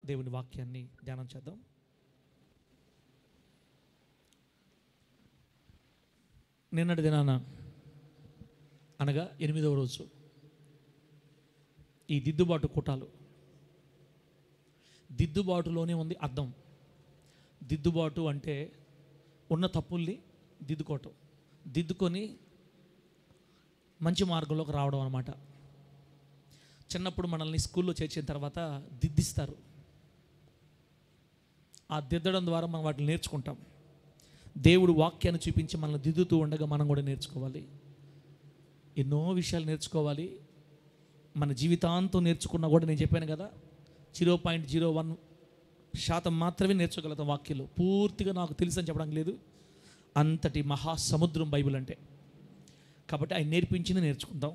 దేవుని వాక్యాన్ని ధ్యానం చేద్దాం. నిన్నటి దినాన అనగా 8వ రోజు ఈ దిద్దుబాటు కూటాలు. దిద్దుబాటులోనే ఉంది అర్థం. దిద్దుబాటు అంటే ఉన్న తప్పుల్ని దిద్దుకోవటం, దిద్దుకొని మంచి మార్గంలోకి రావడం అన్నమాట. చిన్నప్పుడు మనల్ని స్కూల్లో చేర్చిన తర్వాత దిద్దిస్తారు. ఆ దిద్దడం ద్వారా మనం వాటిని నేర్చుకుంటాం. దేవుడు వాక్యాన్ని చూపించి మనల్ని దిద్దుతూ ఉండగా మనం కూడా నేర్చుకోవాలి. ఎన్నో విషయాలు నేర్చుకోవాలి. మన జీవితాంతం నేర్చుకున్నా కూడా నేను చెప్పాను కదా, 0.01% మాత్రమే నేర్చుకోగలుగుతాం. వాక్యంలో పూర్తిగా నాకు తెలుసు అని చెప్పడానికి లేదు. అంతటి మహాసముద్రం బైబిల్ అంటే. కాబట్టి ఆయన నేర్పించింది నేర్చుకుందాం.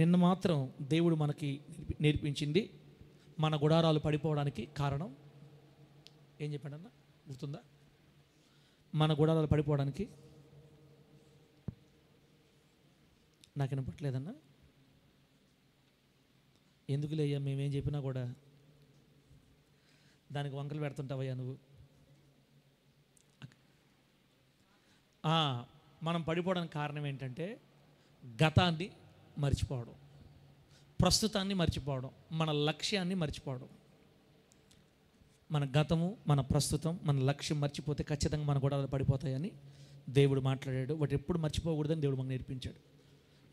నిన్న మాత్రం దేవుడు మనకి నేర్పించింది మన గుడారాలు పడిపోవడానికి కారణం ఏం చెప్పాడన్నా గుర్తుందా? మన గుడారాలు పడిపోవడానికి నాకు వినపట్లేదన్నా. ఎందుకులేయ్యా మేమేం చెప్పినా కూడా దానికి వంకలు పెడుతుంటావయ్యా నువ్వు. మనం పడిపోవడానికి కారణం ఏంటంటే గతాన్ని మర్చిపోవడం, ప్రస్తుతాన్ని మర్చిపోవడం, మన లక్ష్యాన్ని మర్చిపోవడం. మన గతము, మన ప్రస్తుతం, మన లక్ష్యం మర్చిపోతే ఖచ్చితంగా మన గొడవలు పడిపోతాయని దేవుడు మాట్లాడాడు. వాటి ఎప్పుడు మర్చిపోకూడదని దేవుడు మనకు నేర్పించాడు.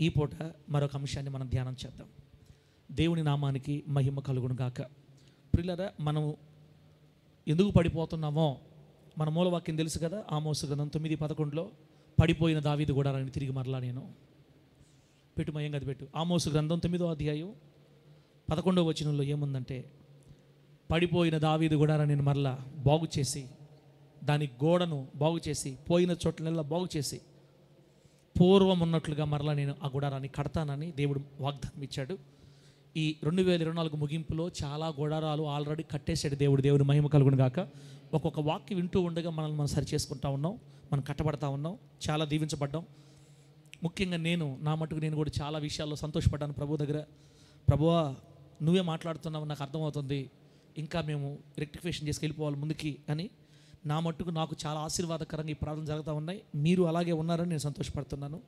ఈ పూట మరొక అంశాన్ని మనం ధ్యానం చేద్దాం. దేవుని నామానికి మహిమ కలుగును గాక. ప్రియులారా, మనం ఎందుకు పడిపోతున్నామో మన మూలవాక్యం తెలుసు కదా. ఆమోసు గ్రంథం 9:11 పడిపోయిన దావీదు గుడారాన్ని తిరిగి మరలా నేను పెట్టుమయం కదా పెట్టు. ఆమోసు గ్రంథం 9వ అధ్యాయం 11వ వచనంలో ఏముందంటే, పడిపోయిన దావీదు గుడారాన్ని నేను మరలా బాగు చేసి, దాని గోడను బాగు చేసి, పోయిన చోట్లనల్లా బాగు చేసి, పూర్వం ఉన్నట్లుగా మరలా నేను ఆ గుడారాన్ని కడతానని దేవుడు వాగ్దానం ఇచ్చాడు. ఈ 2024 ముగింపులో చాలా గుడారాలు ఆల్రెడీ కట్టేశాడు దేవుడు. దేవుని మహిమ కలుగును గాక. ఒక్కొక్క వాక్యం వింటూ ఉండగా మనల్ని మనం సరి చేసుకుంటా ఉన్నాం, మనం కట్టబడతా ఉన్నాం, చాలా దీవించబడ్డాం. ముఖ్యంగా నా మటుకు నేను కూడా చాలా విషయాల్లో సంతోషపడ్డాను ప్రభు దగ్గర. ప్రభువా, నువ్వే మాట్లాడుతున్నావు, నాకు అర్థమవుతుంది, ఇంకా మేము రెక్టిఫికేషన్ చేసి వెళ్ళిపోవాలి ముందుకి అని నా మట్టుకు నాకు చాలా ఆశీర్వాదకరంగా ఈ ప్రార్థన జరుగుతూ ఉన్నాయి. మీరు అలాగే ఉన్నారని నేను సంతోషపడుతున్నాను.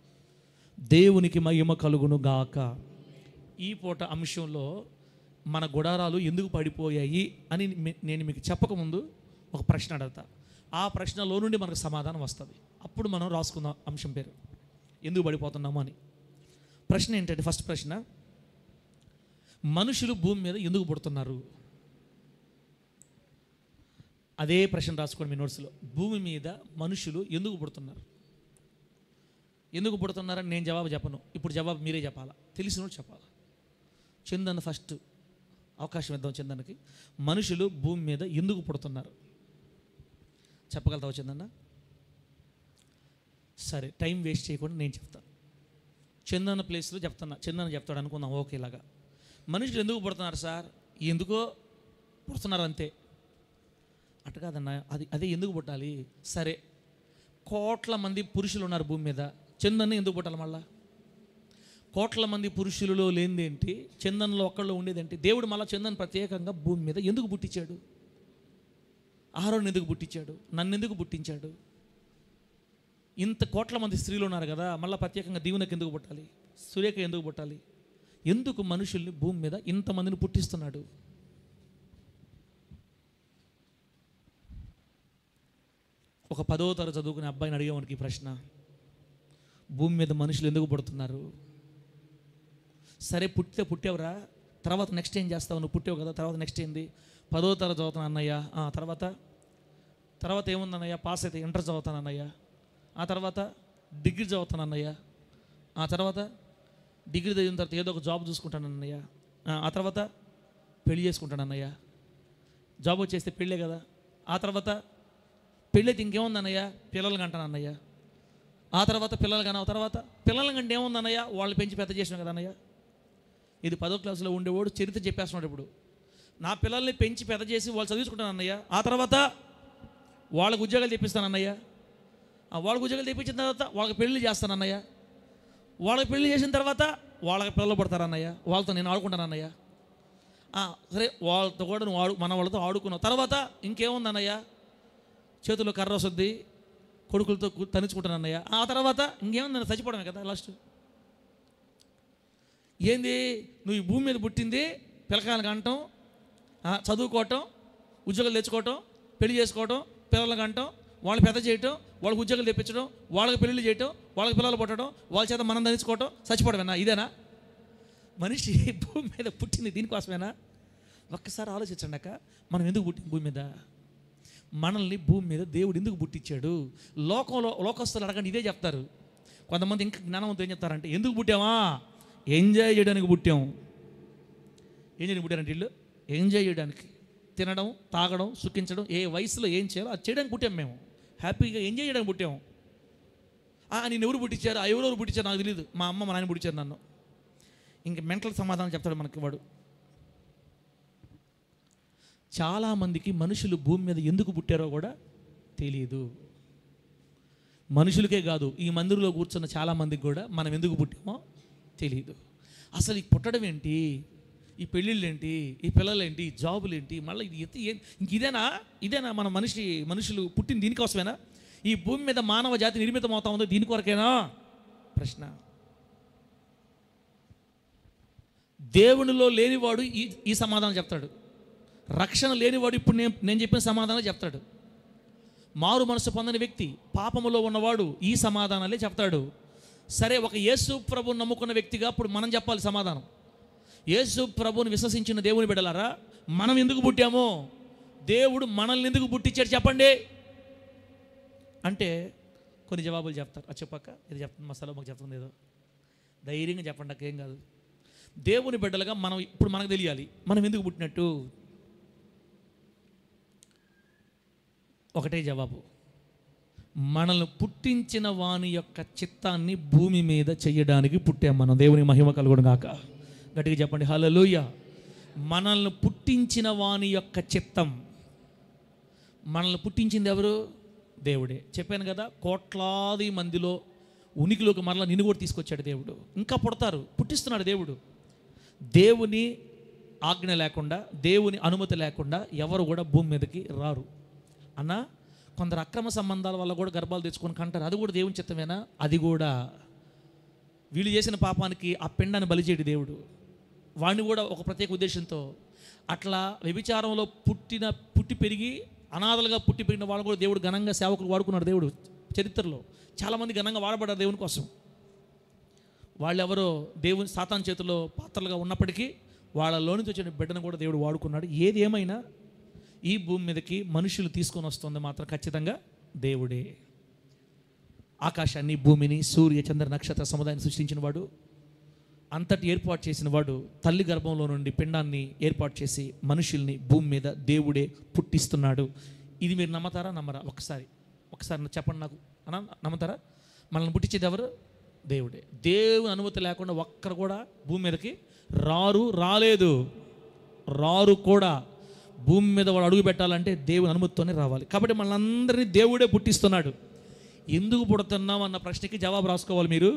దేవునికి మహిమ కలుగును గాక. ఈ పూట అంశంలో మన గుడారాలు ఎందుకు పడిపోయాయి అని నేను మీకు చెప్పకముందు ఒక ప్రశ్న అడుగుతా. ఆ ప్రశ్నలో నుండి మనకు సమాధానం వస్తుంది. అప్పుడు మనం రాసుకుందాం అంశం పేరు ఎందుకు పడిపోతున్నాము అని. ప్రశ్న ఏంటంటే, ఫస్ట్ ప్రశ్న, మనుషులు భూమి మీద ఎందుకు పుడుతున్నారు? అదే ప్రశ్న రాసుకోండి మీ నోట్స్లో. భూమి మీద మనుషులు ఎందుకు పుడుతున్నారు? ఎందుకు పుడుతున్నారని నేను జవాబు చెప్పను. ఇప్పుడు జవాబు మీరే చెప్పాలా, తెలిసినోడు చెప్పాలా. చందన్ ఫస్ట్ అవకాశం ఇద్దాం. చందన్కి మనుషులు భూమి మీద ఎందుకు పుడుతున్నారు చెప్పగలుగుతావు చందన్న? సరే, టైం వేస్ట్ చేయకుండా నేను చెప్తాను. చందన్న ప్లేస్లో చెప్తున్నా, చందన్న చెప్తాడు అనుకుందాం. ఓకేలాగా మనుషులు ఎందుకు పుడుతున్నారు సార్? ఎందుకో పుడుతున్నారు అంతే. అటు కాదన్న, అదే ఎందుకు పుట్టాలి? సరే, కోట్ల మంది పురుషులు ఉన్నారు భూమి మీద, చందన్ని ఎందుకు పుట్టాలి? మళ్ళా కోట్ల మంది పురుషులలో లేనిదేంటి, చందన్లో ఒక్కళ్ళు ఉండేదేంటి? దేవుడు మళ్ళీ చందన్ ప్రత్యేకంగా భూమి మీద ఎందుకు పుట్టించాడు? ఆరోని ఎందుకు పుట్టించాడు? నన్ను ఎందుకు పుట్టించాడు? ఇంత కోట్ల మంది స్త్రీలు ఉన్నారు కదా, మళ్ళీ ప్రత్యేకంగా దీవునికి ఎందుకు పుట్టాలి? సురేఖ ఎందుకు పుట్టాలి? ఎందుకు మనుషుల్ని భూమి మీద ఇంతమందిని పుట్టిస్తున్నాడు? ఒక 10వ తరగతి చదువుకునే అబ్బాయిని అడిగేవానికి ప్రశ్న, భూమి మీద మనుషులు ఎందుకు పుడుతున్నారు? సరే, పుట్టావురా, తర్వాత నెక్స్ట్ ఏం చేస్తావు? నువ్వు పుట్టావు కదా, తర్వాత నెక్స్ట్ ఏంది? 10వ తరగతి చదువుతాను అన్నయ్య. తర్వాత ఏముంది అన్నయ్య? పాస్ అయితే ఇంటర్ చదువుతాను అన్నయ్య. ఆ తర్వాత డిగ్రీ చదువుతాను అన్నయ్య. ఆ తర్వాత డిగ్రీ చదివిన తర్వాత ఏదో ఒక జాబ్ చూసుకుంటాను అన్నయ్య. ఆ తర్వాత పెళ్లి చేసుకుంటాను అన్నయ్య. జాబ్ వచ్చేస్తే పెళ్ళే కదా. ఆ తర్వాత పెళ్ళైతే ఇంకేముంది అన్నయ్య? పిల్లలు కంటాను అన్నయ్య. ఆ తర్వాత పిల్లలు కానీ, ఆ తర్వాత పిల్లల కంటే ఏముంది అన్నయ్య? వాళ్ళు పెంచి పెద్ద చేసినాం కదా అన్నయ్య. ఇది 10వ క్లాసులో ఉండేవాడు చరిత్ర చెప్పేస్తున్నాడు. ఇప్పుడు నా పిల్లల్ని పెంచి పెద్ద చేసి వాళ్ళు చదివించుకుంటాను అన్నయ్య. ఆ తర్వాత వాళ్ళకు ఉద్యోగాలు తెప్పిస్తాను అన్నయ్య. వాళ్ళకు ఉద్యోగాలు తెప్పించిన తర్వాత వాళ్ళకి పెళ్లి చేస్తాను అన్నయ్య. వాళ్ళకి పెళ్లి చేసిన తర్వాత వాళ్ళకి పిల్లలు పడతారు అన్నయ్య. వాళ్ళతో నేను ఆడుకుంటాను అన్నయ్య. సరే వాళ్ళతో కూడా నువ్వు మన వాళ్ళతో ఆడుకున్నావు. తర్వాత ఇంకేముంది అన్నయ్య, చేతుల్లో కర్ర వస్తుంది, కొడుకులతో తనుచుకుంటాను అన్నయ్య. ఆ తర్వాత ఇంకేముంది అన్న, చచ్చిపోవడమే కదా లాస్ట్. ఏంది నువ్వు ఈ భూమి మీద పుట్టింది పిల్లకాయలకు అంటాం, చదువుకోవటం, ఉద్యోగాలు తెచ్చుకోవటం, పెళ్లి చేసుకోవటం, పిల్లలకు అంటాం, వాళ్ళు పెద్ద చేయటం, వాళ్ళకి ఉద్యోగాలు తెప్పించడం, వాళ్ళకి పెళ్ళిళ్ళు చేయటం, వాళ్ళకి పిల్లలు పుట్టడం, వాళ్ళ చేత మనం దంచుకోవటం, చచ్చిపోవడమేనా? ఇదేనా మనిషి భూమి మీద పుట్టింది? దీనికోసమేనా? ఒక్కసారి ఆలోచించండి అక్క, మనం ఎందుకు పుట్టింది భూమి మీద? మనల్ని భూమి మీద దేవుడు ఎందుకు పుట్టించాడు? లోకస్తులు అడగండి ఇదే చెప్తారు. కొంతమంది ఇంకా జ్ఞానవంతులు ఏం చెప్తారంటే, ఎందుకు పుట్టామా? ఎంజాయ్ చేయడానికి పుట్టాం. ఏం చేయడానికి పుట్టారంటే వీళ్ళు ఎంజాయ్ చేయడానికి, తినడం, తాగడం, సుఖించడం, ఏ వయసులో ఏం చేయాలో అది చేయడానికి పుట్టాం. మేము హ్యాపీగా ఎంజాయ్ చేయడానికి పుట్టాము. నేను ఎవరు పుట్టించారు, ఎవరెవరు పుట్టించారు నాకు తెలియదు, మా అమ్మ మా నాయన పుట్టించారు నన్ను. ఇంక మెంటల్ సమాధానం చెప్తాడు మనకి వాడు. చాలామందికి మనుషులు భూమి మీద ఎందుకు పుట్టారో కూడా తెలియదు. మనుషులకే కాదు, ఈ మందిరంలో కూర్చున్న చాలామందికి కూడా మనం ఎందుకు పుట్టామో తెలియదు. అసలు ఈ పుట్టడం ఏంటి, ఈ పెళ్ళిళ్ళు ఏంటి, ఈ పిల్లలు ఏంటి, ఈ జాబులు ఏంటి, మళ్ళీ ఇది ఇంక ఇదేనా మన మనుషులు పుట్టిన దీనికోసమేనా? ఈ భూమి మీద మానవ జాతి నిర్మితం అవుతా ఉందో దీని కొరకేనా? ప్రశ్న. దేవునిలో లేనివాడు ఈ సమాధానం చెప్తాడు. రక్షణ లేనివాడు ఇప్పుడు నేను చెప్పిన సమాధానం చెప్తాడు. మారు మనసు పొందని వ్యక్తి, పాపములో ఉన్నవాడు ఈ సమాధానాలే చెప్తాడు. సరే, ఒక యేసు ప్రభుని నమ్ముకున్న వ్యక్తిగా ఇప్పుడు మనం చెప్పాలి సమాధానం. యేసు ప్రభుని విశ్వసించిన దేవుని బిడ్డలారా, మనం ఎందుకు పుట్టామో, దేవుడు మనల్ని ఎందుకు పుట్టించాడు చెప్పండి అంటే కొన్ని జవాబులు చెప్తారు. అది చెప్పాక ఇది చెప్తుంది, మసాలా మాకు చెప్తుంది, ఏదో ధైర్యంగా చెప్పండి అక్క, ఏం కాదు. దేవుని బిడ్డలుగా ఇప్పుడు మనకు తెలియాలి మనం ఎందుకు పుట్టినట్టు. ఒకటే జవాబు, మనల్ని పుట్టించిన వాని యొక్క చిత్తాన్ని భూమి మీద చెయ్యడానికి పుట్టాం మనం. దేవుని మహిమ కలుగును గాక. గట్టిగా చెప్పండి హల్లెలూయా. మనల్ని పుట్టించిన వాని యొక్క చిత్తం. మనల్ని పుట్టించింది ఎవరు? దేవుడే. చెప్పాను కదా, కోట్లాది మందిలో ఉనికిలోకి మరలా నిన్ను కూడా తీసుకొచ్చాడు దేవుడు. ఇంకా పుడతారు, పుట్టిస్తున్నాడు దేవుడు. దేవుని ఆజ్ఞ లేకుండా, దేవుని అనుమతి లేకుండా ఎవరు కూడా భూమి మీదకి రారు. అన్నా కొందరు అక్రమ సంబంధాల వల్ల కూడా గర్భాలు తెచ్చుకొని కంటారు, అది కూడా దేవుని చిత్తమేనా? అది కూడా వీళ్ళు చేసిన పాపానికి ఆ పిండాన్ని బలి చేయడు దేవుడు. వాడిని కూడా ఒక ప్రత్యేక ఉద్దేశంతో, అట్లా వ్యభిచారంలో పుట్టి పెరిగి అనాథలుగా పుట్టి పెరిగిన వాళ్ళు కూడా దేవుడు ఘనంగా సేవకులు వాడుకున్నాడు. దేవుడు చరిత్రలో చాలామంది ఘనంగా వాడబడ్డారు దేవుని కోసం. వాళ్ళెవరో దేవుని సాతాను చేతిలో పాత్రలుగా ఉన్నప్పటికీ వాళ్ళలో నుంచి వచ్చిన బిడ్డను కూడా దేవుడు వాడుకున్నాడు. ఏది ఏమైనా ఈ భూమి మీదకి మనుషులు తీసుకొని వస్తుంది మాత్రం ఖచ్చితంగా దేవుడే. ఆకాశాన్ని, భూమిని, సూర్య చంద్ర నక్షత్ర సముదాయాన్ని సృష్టించిన వాడు, అంతటి ఏర్పాటు చేసిన వాడు, తల్లి గర్భంలో నుండి పిండాన్ని ఏర్పాటు చేసి మనుషుల్ని భూమి మీద దేవుడే పుట్టిస్తున్నాడు. ఇది మీరు నమ్మతారా నమ్మరా? ఒకసారి చెప్పండి నాకు. నమ్ముతారా? మనల్ని పుట్టించేది ఎవరు? దేవుడే. దేవుని అనుమతి లేకుండా ఒక్కరు కూడా భూమి మీదకి రారు కూడా. భూమి మీద వాడు అడుగు పెట్టాలంటే దేవుని అనుమతితోనే రావాలి. కాబట్టి మనందరినీ దేవుడే పుట్టిస్తున్నాడు. ఎందుకు పుడుతున్నాం అన్న ప్రశ్నకి జవాబు రాసుకోవాలి మీరు.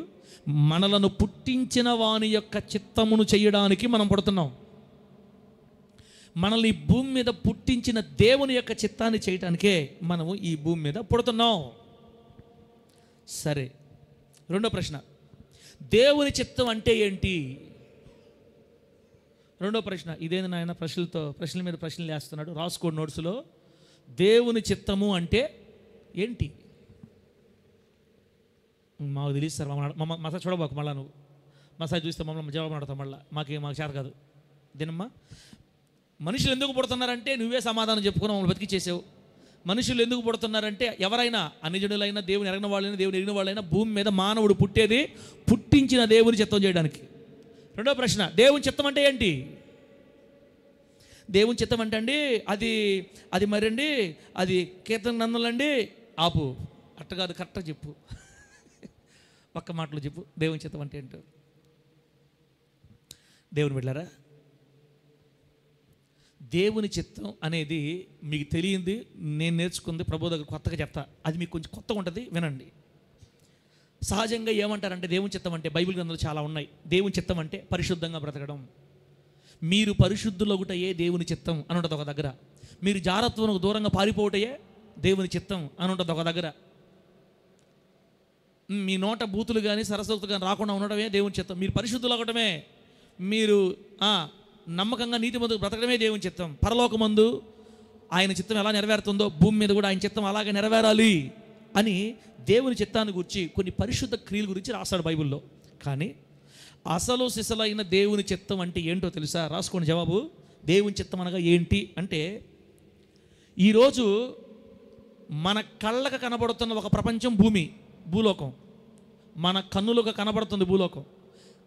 మనలను పుట్టించిన వాని యొక్క చిత్తమును చేయడానికి మనం పుడుతున్నాం. మనల్ని ఈ భూమి మీద పుట్టించిన దేవుని యొక్క చిత్తాన్ని చేయడానికే మనము ఈ భూమి మీద పుడుతున్నాం. సరే, రెండో ప్రశ్న, దేవుని చిత్తం అంటే ఏంటి? రెండో ప్రశ్న ఇదేంది నాయన, ప్రశ్నల మీద ప్రశ్నలు వేస్తున్నాడు. రాసుకోండి నోట్స్లో. దేవుని చిత్తము అంటే ఏంటి? మాకు తెలియదు సార్. మసాజ్ చూడబాకు, మళ్ళీ నువ్వు మసాజ్ చూస్తే మమ్మల్ని జవాబు అడతావు. మళ్ళీ మాకు చేత కాదు. దేనమ్మా, మనుషులు ఎందుకు పుడుతున్నారంటే నువ్వే సమాధానం చెప్పుకుని మమ్మల్ని బతికిచ్చేసావు. మనుషులు ఎందుకు పుడుతున్నారంటే ఎవరైనా, అన్యజనులైనా, దేవుని ఎరగిన వాళ్ళైనా, దేవుని ఎరిగిన వాళ్ళైనా, భూమి మీద మానవుడు పుట్టేది పుట్టించిన దేవుని చిత్తం చేయడానికి. రెండో ప్రశ్న, దేవుని చిత్తం అంటే ఏంటి? దేవుని చిత్తం అంటే అండి అది మరండి అది కీర్తన గ్రంథంలండి. ఆపు, అట్ట కాదు, కరెక్ట్గా చెప్పు. ఒక్క మాటలో చెప్పు, దేవుని చిత్తం అంటే ఏంటో. దేవుని బిడ్డలారా, దేవుని చిత్తం అనేది మీకు తెలియంది, నేను నేర్చుకుంది ప్రభు దగ్గర కొత్తగా చెప్తా. అది మీకు కొంచెం కొత్తగా ఉంటుంది, వినండి. సహజంగా ఏమంటారంటే దేవుని చిత్తం అంటే బైబిల్ గ్రంథాలు చాలా ఉన్నాయి. దేవుని చిత్తం అంటే పరిశుద్ధంగా బ్రతకడం, మీరు పరిశుద్ధులొకటయే దేవుని చిత్తం అని ఉంటుంది ఒక దగ్గర. మీరు జారత్వమునకు దూరంగా పారిపోవటయే దేవుని చిత్తం అని ఉంటుంది ఒక దగ్గర. మీ నోట బూతులు కానీ సరస్వతులు కానీ రాకుండా ఉండటమే దేవుని చిత్తం. మీరు పరిశుద్ధులు అవ్వటమే, మీరు నమ్మకంగా నీతిమంతులు బ్రతకడమే దేవుని చిత్తం. పరలోకమందు ఆయన చిత్తం ఎలా నెరవేరుతుందో భూమి మీద కూడా ఆయన చిత్తం అలాగే నెరవేరాలి అని దేవుని చిత్తాన్ని గురించి కొన్ని పరిశుద్ధ క్రియల గురించి రాస్తాడు బైబిల్లో. కానీ అసలు సిసలైన దేవుని చిత్తం అంటే ఏంటో తెలుసా? రాసుకోండి జవాబు. దేవుని చిత్తం అనగా ఏంటి అంటే, ఈరోజు మన కళ్ళకు కనబడుతున్న ఒక ప్రపంచం భూలోకం. మన కన్నులకు కనబడుతుంది భూలోకం.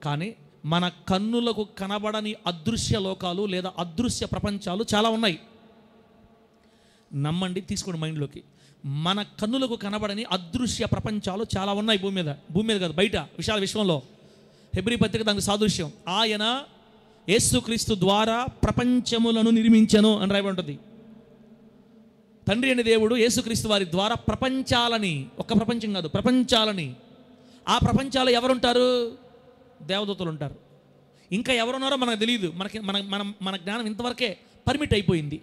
కానీ మన కన్నులకు కనబడని అదృశ్య లోకాలు లేదా అదృశ్య ప్రపంచాలు చాలా ఉన్నాయి. నమ్మండి, తీసుకోండి మైండ్లోకి. మన కన్నులకు కనబడని అదృశ్య ప్రపంచాలు చాలా ఉన్నాయి భూమి మీద కాదు, బయట విశాల విశ్వంలో. హెబ్రీ పత్రిక దానికి సాదృశ్యం. ఆయన యేసుక్రీస్తు ద్వారా ప్రపంచములను నిర్మించెను అని రాయబడి ఉంటుంది. తండ్రి అనే దేవుడు యేసుక్రీస్తు వారి ద్వారా ప్రపంచాలని, ఒక్క ప్రపంచం కాదు ప్రపంచాలని, ఆ ప్రపంచాలు ఎవరుంటారు? దేవదూతలు ఉంటారు. ఇంకా ఎవరున్నారో మనకు తెలియదు. మన జ్ఞానం ఇంతవరకే పర్మిట్ అయిపోయింది.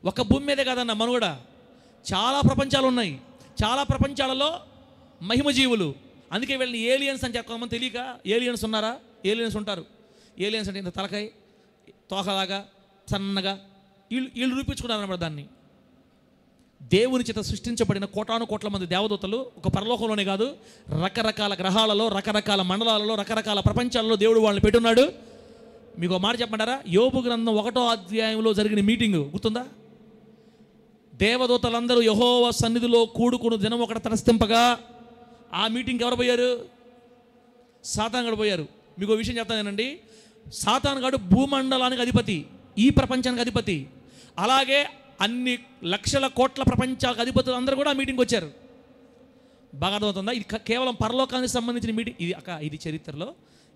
ఒక భూమి మీదే కాదన్న మనుగడ చాలా ప్రపంచాలు ఉన్నాయి. చాలా ప్రపంచాలలో మహిమజీవులు. అందుకే వీళ్ళని ఏలియన్స్ అని చెప్పమని తెలియక ఏలియన్స్ ఉన్నారా? ఏలియన్స్ ఉంటారు. ఏలియన్స్ అంటే ఇంత తలకాయ తోకలాగా సన్నగా వీళ్ళు రూపించుకున్నారన్నమాట దాన్ని. దేవుని చేత సృష్టించబడిన కోటాను కోట్ల మంది దేవదూతలు ఒక పరలోకంలోనే కాదు, రకరకాల గ్రహాలలో, రకరకాల మండలాలలో, రకరకాల ప్రపంచాలలో దేవుడు వాళ్ళని పెట్టున్నాడు. మీకు ఒక మాట చెప్పమంటారా? యోబు గ్రంథం 1వ అధ్యాయంలో జరిగిన మీటింగు గుర్తుందా? దేవదూతలందరూ యెహోవా సన్నిధిలో కూడుకుని దినం ఒకటి తరస్తింపగా ఆ మీటింగ్కి ఎవరు పోయారు? సాతానుగాడు పోయారు. మీకు ఒక విషయం చెప్తానేనండి. సాతానుగాడు భూమండలానికి అధిపతి, ఈ ప్రపంచానికి అధిపతి. అలాగే అన్ని లక్షల కోట్ల ప్రపంచాలకు అధిపతులు అందరూ కూడా ఆ మీటింగ్కి వచ్చారు. బాగా అర్థమవుతుందా? ఇది కేవలం పరలోకానికి సంబంధించిన మీటింగ్ ఇది చరిత్రలో,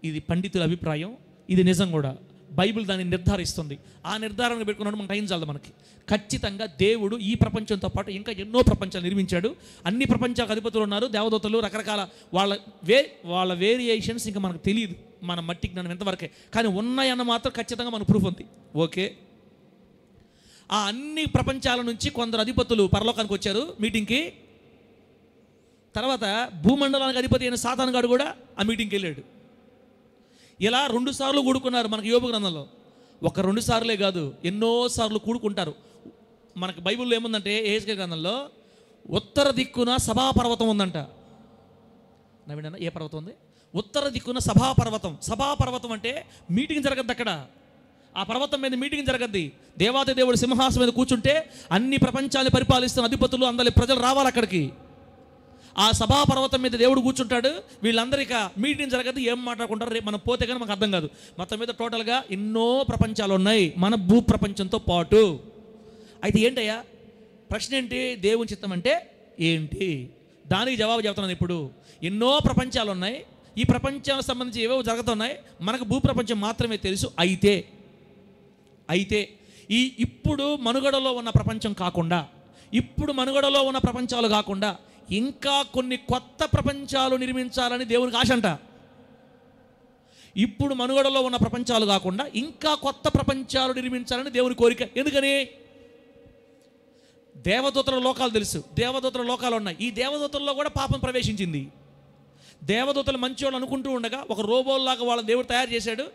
ఇది పండితుల అభిప్రాయం, ఇది నిజం కూడా. బైబిల్ దాన్ని నిర్ధారిస్తుంది. ఆ నిర్ధారణ పెట్టుకున్నాడు మనకు టైం చాలదు. మనకి ఖచ్చితంగా దేవుడు ఈ ప్రపంచంతో పాటు ఇంకా ఎన్నో ప్రపంచాలు నిర్మించాడు. అన్ని ప్రపంచాలకు అధిపతులు ఉన్నారు, దేవదూతలు, రకరకాల వాళ్ళ వేరియేషన్స్ ఇంకా మనకు తెలియదు, మన మట్టి జ్ఞానం ఎంతవరకే. కానీ ఉన్నాయన్న మాత్రం ఖచ్చితంగా మనకు ప్రూఫ్ ఉంది. ఓకే, ఆ అన్ని ప్రపంచాల నుంచి కొందరు అధిపతులు పరలోకానికి వచ్చారు మీటింగ్కి. తర్వాత భూమండలానికి అధిపతి అయిన సాతానుగాడు కూడా ఆ మీటింగ్కి వెళ్ళాడు. ఇలా 2 సార్లు కూడుకున్నారు మనకి యోబు గ్రంథంలో. ఒక 2 సార్లే కాదు, ఎన్నోసార్లు కూడుకుంటారు. మనకు బైబిల్లో ఏముందంటే యెహెజ్కేలు గ్రంథంలో ఉత్తర దిక్కున సభాపర్వతం ఉందంట. నవీన ఏ పర్వతం ఉంది? ఉత్తర దిక్కున సభాపర్వతం. సభాపర్వతం అంటే మీటింగ్ జరగద్దు అక్కడ. ఆ పర్వతం మీద మీటింగ్ జరగద్ది. దేవాది దేవుడు సింహాసనం మీద కూర్చుంటే అన్ని ప్రపంచాన్ని పరిపాలిస్తున్న అధిపతులు అందరి ప్రజలు రావాలి అక్కడికి. ఆ సభాపర్వతం మీద దేవుడు కూర్చుంటాడు. వీళ్ళందరికీ మీటింగ్ జరగదు, ఏం మాట్లాడుకుంటారు, రేపు మనం పోతే కానీ మనకు అర్థం కాదు. మొత్తం మీద టోటల్గా ఎన్నో ప్రపంచాలు ఉన్నాయి మన భూ ప్రపంచంతో పాటు. అయితే ఏంటయ్యా ప్రశ్న ఏంటి? దేవుని చిత్తం అంటే ఏంటి? దానికి జవాబు చెప్తున్నాను. ఇప్పుడు ఎన్నో ప్రపంచాలు ఉన్నాయి, ఈ ప్రపంచానికి సంబంధించి ఏవేవో జరుగుతున్నాయి, మనకు భూ ప్రపంచం మాత్రమే తెలుసు. అయితే ఇప్పుడు మనుగడలో ఉన్న ప్రపంచం కాకుండా, ఇప్పుడు మనుగడలో ఉన్న ప్రపంచాలు కాకుండా ఇంకా కొన్ని కొత్త ప్రపంచాలు నిర్మించాలని దేవునికి ఆశ అంట. ఇప్పుడు మనుగడలో ఉన్న ప్రపంచాలు కాకుండా ఇంకా కొత్త ప్రపంచాలు నిర్మించాలని దేవుని కోరిక. ఎందుకని? దేవదూతల లోకాలు తెలుసు, దేవదూతల లోకాలు ఉన్నాయి. ఈ దేవదూతల్లో కూడా పాపం ప్రవేశించింది. దేవదూతలు మంచివాళ్ళు అనుకుంటూ ఉండగా ఒక రోబోల్లాగా వాళ్ళని దేవుడు తయారు చేశాడు.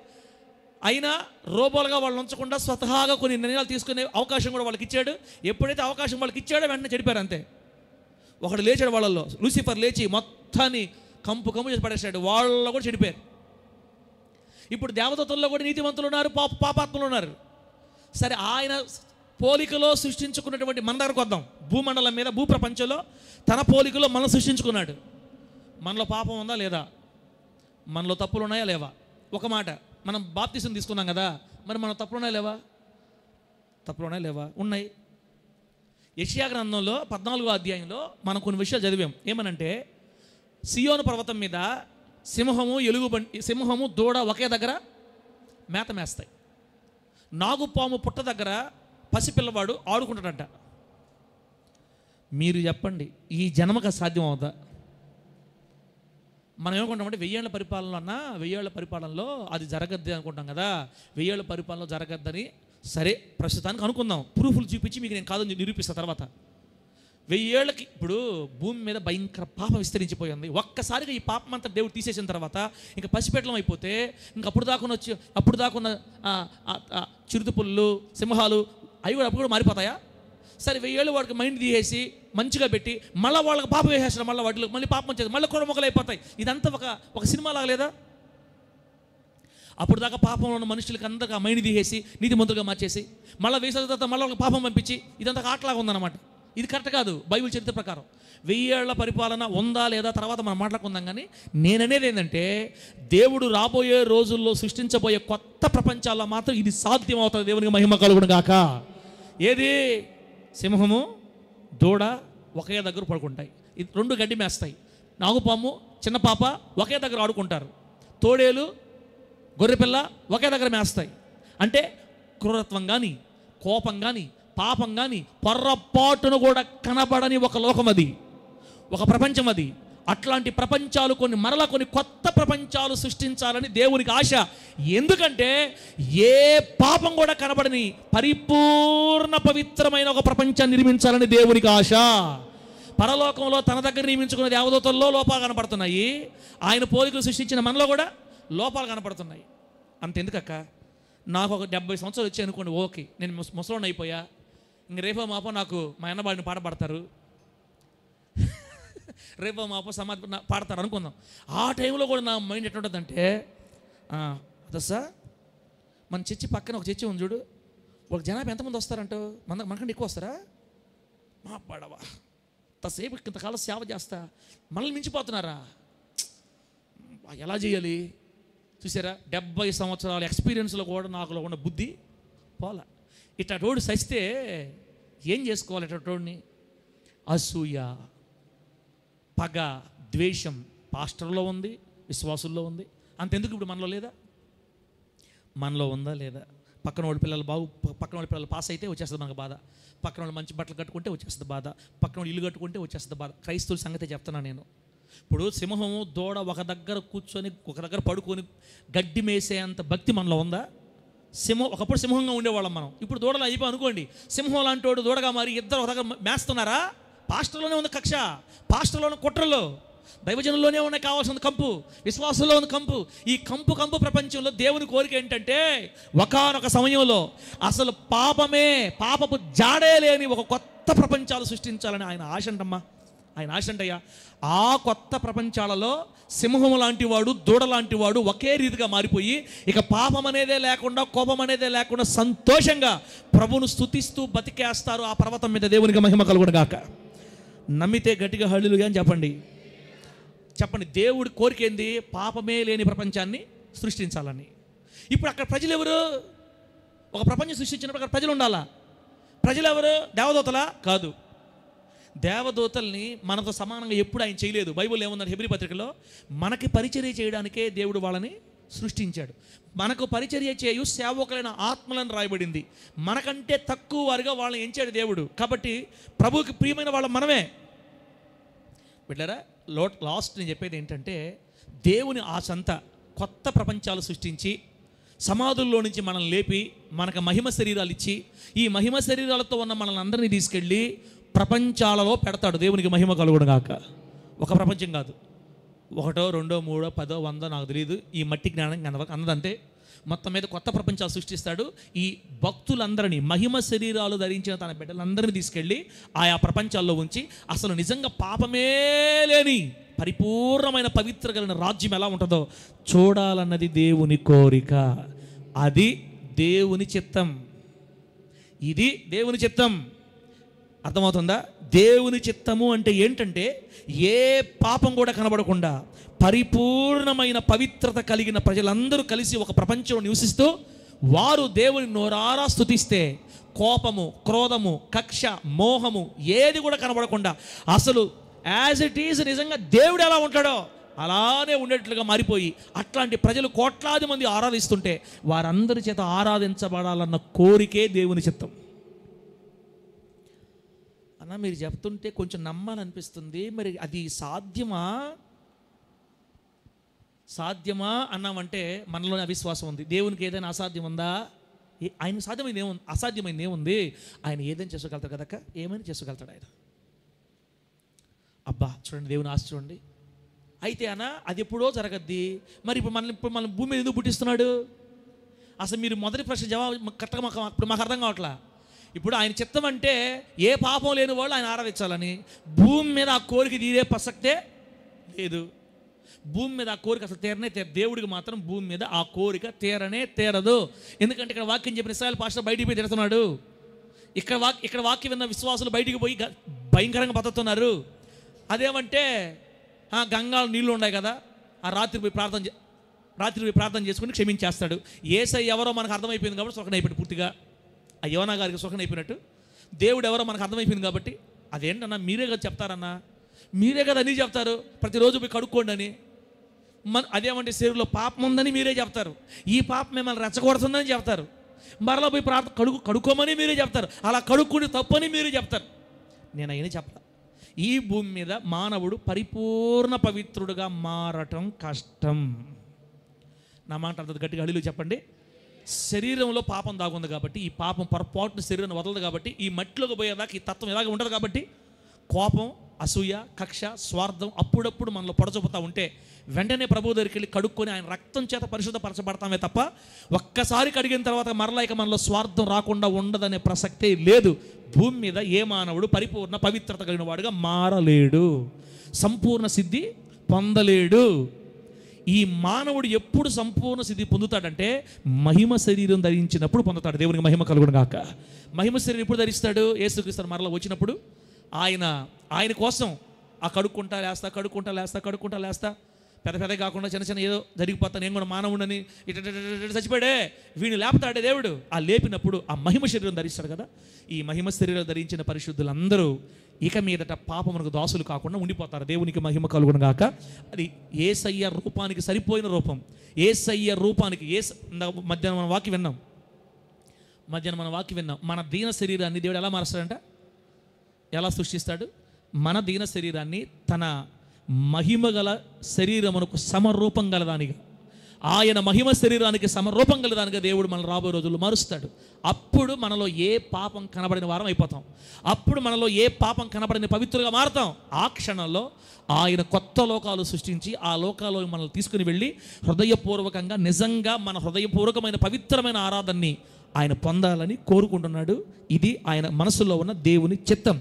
అయినా రోబోలుగా వాళ్ళు ఉంచకుండా స్వతహాగా కొన్ని నిర్ణయాలు తీసుకునే అవకాశం కూడా వాళ్ళకి ఇచ్చాడు. ఎప్పుడైతే అవకాశం వాళ్ళకి ఇచ్చాడో వెంటనే చెడిపారు అంతే. ఒకడు లేచాడు వాళ్ళల్లో, లూసిఫర్ లేచి మొత్తాన్ని కంపు చేసి పడేసాడు. వాళ్ళలో కూడా చెడిపోయారు. ఇప్పుడు దేవదూతల్లో కూడా నీతిమంతులు ఉన్నారు, పాపాత్ములు ఉన్నారు. సరే, ఆయన పోలికలో సృష్టించుకున్నటువంటి మన దగ్గరకు వద్దాం. భూమండలం మీద భూ ప్రపంచంలో తన పోలికలో మనం సృష్టించుకున్నాడు. మనలో పాపం ఉందా లేదా? మనలో తప్పులు ఉన్నాయా లేవా? ఒక మాట, మనం బాప్తిసం తీసుకున్నాం కదా, మరి మన తప్పులు ఉన్నాయా లేవా? తప్పులు ఉన్నాయా లేవా? ఉన్నాయి. యెషయా గ్రంథంలో 14వ అధ్యాయంలో మనం కొన్ని విషయాలు చదివాం. ఏమనంటే, సియోను పర్వతం మీద సింహము దూడ ఒకే దగ్గర మేత మేస్తాయి. నాగుపాము పుట్ట దగ్గర పసిపిల్లవాడు ఆడుకుంటాడంట. మీరు చెప్పండి, ఈ జన్మకు సాధ్యం అవుతా? మనం ఏమనుకుంటామంటే 1000 ఏళ్ల పరిపాలన అన్నా 1000 ఏళ్ల పరిపాలనలో అది జరగద్ది అనుకుంటాం కదా. 1000 ఏళ్ల పరిపాలనలో జరగద్దని సరే ప్రస్తుతానికి అనుకుందాం. ప్రూఫ్లు చూపించి మీకు నేను కాదని నిరూపిస్తాను తర్వాత. 1000 ఏళ్ళకి ఇప్పుడు భూమి మీద భయంకర పాపం విస్తరించిపోయింది. ఒక్కసారిగా ఈ పాపం అంతా దేవుడు తీసేసిన తర్వాత ఇంకా పసిపెట్టలం అయిపోతే ఇంకా అప్పుడు దాకున్న చిరుతపుళ్ళు, సింహాలు అవి కూడా అప్పుడు కూడా మారిపోతాయా? సరే 1000 ఏళ్ళు వాడికి మైండ్ తీసేసి మంచిగా పెట్టి మళ్ళీ వాళ్ళకి పాపం వేసేస్తారు, మళ్ళీ వాటిలో మళ్ళీ పాపం వచ్చేది, మళ్ళీ కూడా మొక్కలు అయిపోతాయి. ఇదంతా ఒక సినిమా లాగా లేదా? అప్పుడు దాకా పాపంలో ఉన్న మనుషులకి అందరికీ ఆ మైండ్ తీసేసి నీతిమంతులుగా మార్చేసి మళ్ళీ వేసిన తర్వాత మళ్ళీ వాళ్ళకి పాపం పంపించి ఇదంతా ఆటలాగా ఉందన్నమాట. ఇది కరెక్ట్ కాదు బైబిల్ చరిత్ర ప్రకారం. 1000 ఏళ్ల పరిపాలన ఉందా లేదా తర్వాత మనం మాట్లాడుకుందాం. కానీ నేననేది ఏంటంటే దేవుడు రాబోయే రోజుల్లో సృష్టించబోయే కొత్త ప్రపంచాల్లో మాత్రం ఇది సాధ్యం అవుతుంది. దేవునికి మహిమ కలుగును గాక. ఏది? సింహము, దూడ ఒకే దగ్గర పడుకుంటాయి, ఇది 2 గడ్డి మేస్తాయి. నాగుపాము, చిన్న పాప ఒకే దగ్గర ఆడుకుంటారు. తోడేలు, గొర్రెపిల్ల ఒకే దగ్గర మేస్తాయి. అంటే క్రూరత్వం కానీ, కోపం కానీ, పాపం కానీ పొర్రపాటును కూడా కనబడని ఒక లోకం అది, ఒక ప్రపంచం అది. అట్లాంటి ప్రపంచాలు కొన్ని కొత్త ప్రపంచాలు సృష్టించాలని దేవునికి ఆశ. ఎందుకంటే ఏ పాపం కూడా కనబడని పరిపూర్ణ పవిత్రమైన ఒక ప్రపంచాన్ని నిర్మించాలని దేవునికి ఆశ. పరలోకంలో తన దగ్గర నియమించుకున్న దేవదూతల్లో లోపాలు కనపడుతున్నాయి, ఆయన పోలికలు సృష్టించిన మనలో కూడా లోపాలు కనపడుతున్నాయి. అంతెందుకక్క, నాకు ఒక 70 సంవత్సరాలు వచ్చాయి అనుకోండి, ఓకే నేను ముసలోని అయిపోయా, ఇంక రేపో మాపో నాకు మా అన్నబాడిని పాట పాడతారు, రేపో మాపో సమాధి పాడతారు అనుకుందాం. ఆ టైంలో కూడా నా మైండ్ ఎట్లుంటుందంటే, అదసా మన చర్చి పక్కన ఒక చర్చి ఉంది చూడు, ఒక జనాభా ఎంతమంది వస్తారంటో, మనకంటే ఎక్కువ వస్తారా? మా పడవా అంతసేపు ఇంతకాలం సేవ చేస్తా మనల్ని మించిపోతున్నారా? ఎలా చేయాలి? చూసారా, 70 సంవత్సరాల ఎక్స్పీరియన్స్లో కూడా నాకు ఉన్న బుద్ధి పోలా. ఇట్లా రోడ్డు సస్తే ఏం చేసుకోవాలి? ఇట్లా రోడ్ని అసూయ, పగ, ద్వేషం పాస్టర్లో ఉంది, విశ్వాసుల్లో ఉంది. అంతెందుకు ఇప్పుడు మనలో లేదా? మనలో ఉందా లేదా? పక్కన వాళ్ళ పిల్లలు పాస్ అయితే వచ్చేస్తుంది మనకు బాధ, పక్కన వాళ్ళు మంచి బట్టలు కట్టుకుంటే వచ్చేస్తుంది బాధ, పక్కన వాళ్ళు ఇల్లు కట్టుకుంటే వచ్చేస్తుంది బాధ. క్రైస్తవుల సంగతి చెప్తున్నాను నేను. ఇప్పుడు సింహము, దూడ ఒక దగ్గర కూర్చొని ఒక దగ్గర పడుకొని గడ్డి మేసేంత భక్తి మనలో ఉందా? ఒకప్పుడు సింహంగా ఉండేవాళ్ళం మనం, ఇప్పుడు దూడలు అయిపోయి అనుకోండి. సింహం లాంటి వాడు దూడగా మారి ఇద్దరు ఒక దగ్గర మేస్తున్నారా? పాస్టర్లోనే ఉంది కక్ష, పాస్టర్లోని కుట్రలో, దైవజనుల్లోనే ఉన్నాయి కావాల్సిన కంపు, విశ్వాసంలో ఉంది కంపు. ఈ కంపు ప్రపంచంలో దేవుని కోరిక ఏంటంటే ఒకానొక సమయంలో అసలు పాపపు జాడే లేని ఒక కొత్త ప్రపంచాలు సృష్టించాలని ఆయన ఆశ అంటమ్మా, ఆయన ఆశ అంటయ్యా. ఆ కొత్త ప్రపంచాలలో సింహం లాంటి వాడు, దూడ లాంటి వాడు ఒకే రీతిగా మారిపోయి ఇక పాపం అనేదే లేకుండా, కోపం అనేదే లేకుండా సంతోషంగా ప్రభువును స్తుతిస్తూ బతికేస్తారు ఆ పర్వతం మీద. దేవునికి మహిమ కలుగును గాక. నమ్మితే గట్టిగా హల్లెలూయా అని చెప్పండి. దేవుడి కోరిక ఏంది? పాపమే లేని ప్రపంచాన్ని సృష్టించాలని. ఇప్పుడు అక్కడ ప్రజలు ఎవరు? ఒక ప్రపంచం సృష్టించినప్పుడు అక్కడ ప్రజలు ఉండాలా? ప్రజలు ఎవరు? దేవదూతలా? కాదు. దేవదూతల్ని మనతో సమానంగా ఎప్పుడు ఆయన చేయలేదు. బైబిల్ ఏముందంటే హెబ్రీ పత్రికలో మనకి పరిచర్య చేయడానికే దేవుడు వాళ్ళని సృష్టించాడు. మనకు పరిచర్య చేయు సేవకులైన ఆత్మలను రాయబడింది. మనకంటే తక్కువ వారిగా వాళ్ళని ఎంచాడు దేవుడు. కాబట్టి ప్రభువుకి ప్రియమైన వాళ్ళ మనమే. బిడ్డరా, లాస్ట్ నేను చెప్పేది ఏంటంటే దేవుని ఆశంత కొత్త ప్రపంచాలు సృష్టించి సమాధుల్లో నుంచి మనల్ని లేపి మనకు మహిమ శరీరాలు ఇచ్చి ఈ మహిమ శరీరాలతో ఉన్న మనల్ని అందరినీ తీసుకెళ్ళి ప్రపంచాలలో పెడతాడు. దేవునికి మహిమ కలుగును గాక. ఒక ప్రపంచం కాదు, 1, 2, 3, 10, 100 నాకు తెలియదు. ఈ మట్టి జ్ఞానం అన్నదంటే మొత్తం మీద కొత్త ప్రపంచాలు సృష్టిస్తాడు. ఈ భక్తులందరినీ, మహిమ శరీరాలు ధరించిన తన బిడ్డలందరినీ తీసుకెళ్ళి ఆయా ప్రపంచాల్లో ఉంచి అసలు నిజంగా పాపమే లేని పరిపూర్ణమైన పవిత్ర కలిగిన రాజ్యం ఎలా ఉంటుందో చూడాలన్నది దేవుని కోరిక. అది దేవుని చిత్తం. ఇది దేవుని చిత్తం. అర్థమవుతుందా? దేవుని చిత్తము అంటే ఏంటంటే ఏ పాపం కూడా కనబడకుండా పరిపూర్ణమైన పవిత్రత కలిగిన ప్రజలందరూ కలిసి ఒక ప్రపంచంలో నివసిస్తూ వారు దేవుని నోరారా స్తుతిస్తే కోపము, క్రోధము, కక్ష, మోహము ఏది కూడా కనబడకుండా అసలు యాజ్ ఇట్ ఈజ్ నిజంగా దేవుడు ఎలా ఉంటాడో అలానే ఉండేట్లుగా మారిపోయి అట్లాంటి ప్రజలు కోట్లాది మంది ఆరాధిస్తుంటే వారందరి చేత ఆరాధించబడాలన్న కోరికే దేవుని చిత్తం. అన్న మీరు చెప్తుంటే కొంచెం నమ్మాలనిపిస్తుంది. మరి అది సాధ్యమా? సాధ్యమా అన్నామంటే మనలోని అవిశ్వాసం ఉంది. దేవునికి ఏదైనా అసాధ్యం ఉందా? ఆయన సాధ్యమైంది ఏముంది, అసాధ్యమైంది ఏముంది? ఆయన ఏదైనా చేసుకోగలుగుతాడు కదక్క, ఏమైనా చేసుకోగలుగుతాడు ఆయన. అబ్బా చూడండి దేవుని ఆశ చూడండి. అయితే అన్న అది ఎప్పుడో జరగద్ది, మరి ఇప్పుడు మనం భూమి మీద ఎందుకు పుట్టిస్తున్నాడు? అసలు మీరు మొదటి ప్రశ్న జవాబు కరెక్ట్గా ఇప్పుడు మాకు అర్థం కావట్లా. ఇప్పుడు ఆయన చిత్తం అంటే ఏ పాపం లేని వాళ్ళు ఆయన ఆరాధించాలని. భూమి మీద ఆ కోరిక తీరే ప్రసక్తే లేదు. భూమి మీద ఆ కోరిక అసలు తీరనే దేవుడికి మాత్రం భూమి మీద ఆ కోరిక తీరనే తీరదు. ఎందుకంటే ఇక్కడ వాక్యం చెప్పిన ఇశ్రాయేలు పాస్టర్ బయటికి పోయి తిడుతున్నాడు. ఇక్కడ వాక్యం విన్న విశ్వాసులు బయటికి పోయి భయంకరంగా బతుకుతున్నారు. అదేమంటే గంగాలో నీళ్ళు ఉన్నాయి కదా, ఆ రాత్రి పోయి ప్రార్థన చేసుకుని క్షమించేస్తాడు. యేసయ్య ఎవరో మనకు అర్థమైపోయింది కాబట్టి సుఖం అయిపోయింది పూర్తిగా. ఆ యోనా గారికి సుఖం అయిపోయినట్టు దేవుడు ఎవరో మనకు అర్థమైపోయింది కాబట్టి అదేంటన్నా మీరే కదా చెప్తారన్నా, మీరే కదా అన్నీ చెప్తారు, ప్రతిరోజు పోయి కడుక్కోండి అని. అదేమంటే శరీరంలో పాపం ఉందని మీరే చెప్తారు, ఈ పాపం మిమ్మల్ని రెచ్చగొడుతుందని చెప్తారు, మరలా పోయి కడుక్కోమని మీరే చెప్తారు, అలా కడుక్కుని తప్పని మీరే చెప్తారు. నేను అయినా చెప్పాలి, ఈ భూమి మీద మానవుడు పరిపూర్ణ పవిత్రుడుగా మారటం కష్టం. నా మాట అర్థం గట్టిగా హల్లేలూయా చెప్పండి. శరీరంలో పాపం దాగుంది కాబట్టి, ఈ పాపం పొరపాటున శరీరాన్ని వదలదు కాబట్టి, ఈ మట్టిలోకి పోయేదాకా ఈ తత్వం ఇలాగే ఉంటుంది కాబట్టి, కోపం, అసూయ, కక్ష, స్వార్థం అప్పుడప్పుడు మనలో పొడచొప్పుతూ ఉంటే వెంటనే ప్రభు దగ్గరికి వెళ్ళి కడుక్కొని ఆయన రక్తం చేత పరిశుద్ధపరచబడతామే తప్ప ఒక్కసారి కడిగిన తర్వాత మరలా ఇక మనలో స్వార్థం రాకుండా ఉండదనే ప్రసక్తే లేదు. భూమి మీద ఏ మానవుడు పరిపూర్ణ పవిత్రత కలిగిన వాడుగా మారలేడు, సంపూర్ణ సిద్ధి పొందలేడు. ఈ మానవుడు ఎప్పుడు సంపూర్ణ సిద్ధి పొందుతాడంటే మహిమ శరీరం ధరించినప్పుడు పొందుతాడు. దేవునికి మహిమ కలుగును గాక. మహిమ శరీరం ఎప్పుడు ధరిస్తాడు? యేసుక్రీస్తు మరలా వచ్చినప్పుడు ఆయన కోసం ఆ కడుక్కుంటా లేస్తా పెద్ద కాకుండా చిన్న ఏదో జరిగిపోతా, నేను కూడా మానవుడని ఇట చచ్చిపోయాడే వీడిని లేపుతాడే దేవుడు. ఆ లేపినప్పుడు ఆ మహిమ శరీరం ధరిస్తాడు కదా. ఈ మహిమ శరీరం ధరించిన పరిశుద్ధులందరూ ఇక మీదట పాపమునకు దాసులు కాకుండా ఉండిపోతారు. దేవునికి మహిమ కలుగును గాక. అది యేసయ్య రూపానికి సరిపోయిన రూపం. యేసయ్య రూపానికి మధ్యాహ్నం మన వాక్యం విన్నాం. మన దీన శరీరాన్ని దేవుడు ఎలా మారుస్తాడంట, ఎలా సృష్టిస్తాడు? మన దీన శరీరాన్ని తన మహిమ గల శరీరమునకు సమరూపం గలదానిగా, ఆయన మహిమ శరీరానికి సమరూపం గలదానిగా దేవుడు మన రాబోయే రోజుల్లో మారుస్తాడు. అప్పుడు మనలో ఏ పాపం కనబడిన వారం అయిపోతాం. అప్పుడు మనలో ఏ పాపం కనబడిన పవిత్రులుగా మారుతాం. ఆ క్షణంలో ఆయన కొత్త లోకాలు సృష్టించి ఆ లోకాల్లో మనల్ని తీసుకుని వెళ్ళి హృదయపూర్వకంగా నిజంగా మన హృదయపూర్వకమైన పవిత్రమైన ఆరాధనని ఆయన పొందాలని కోరుకుంటున్నాడు. ఇది ఆయన మనసులో ఉన్న దేవుని చిత్తం.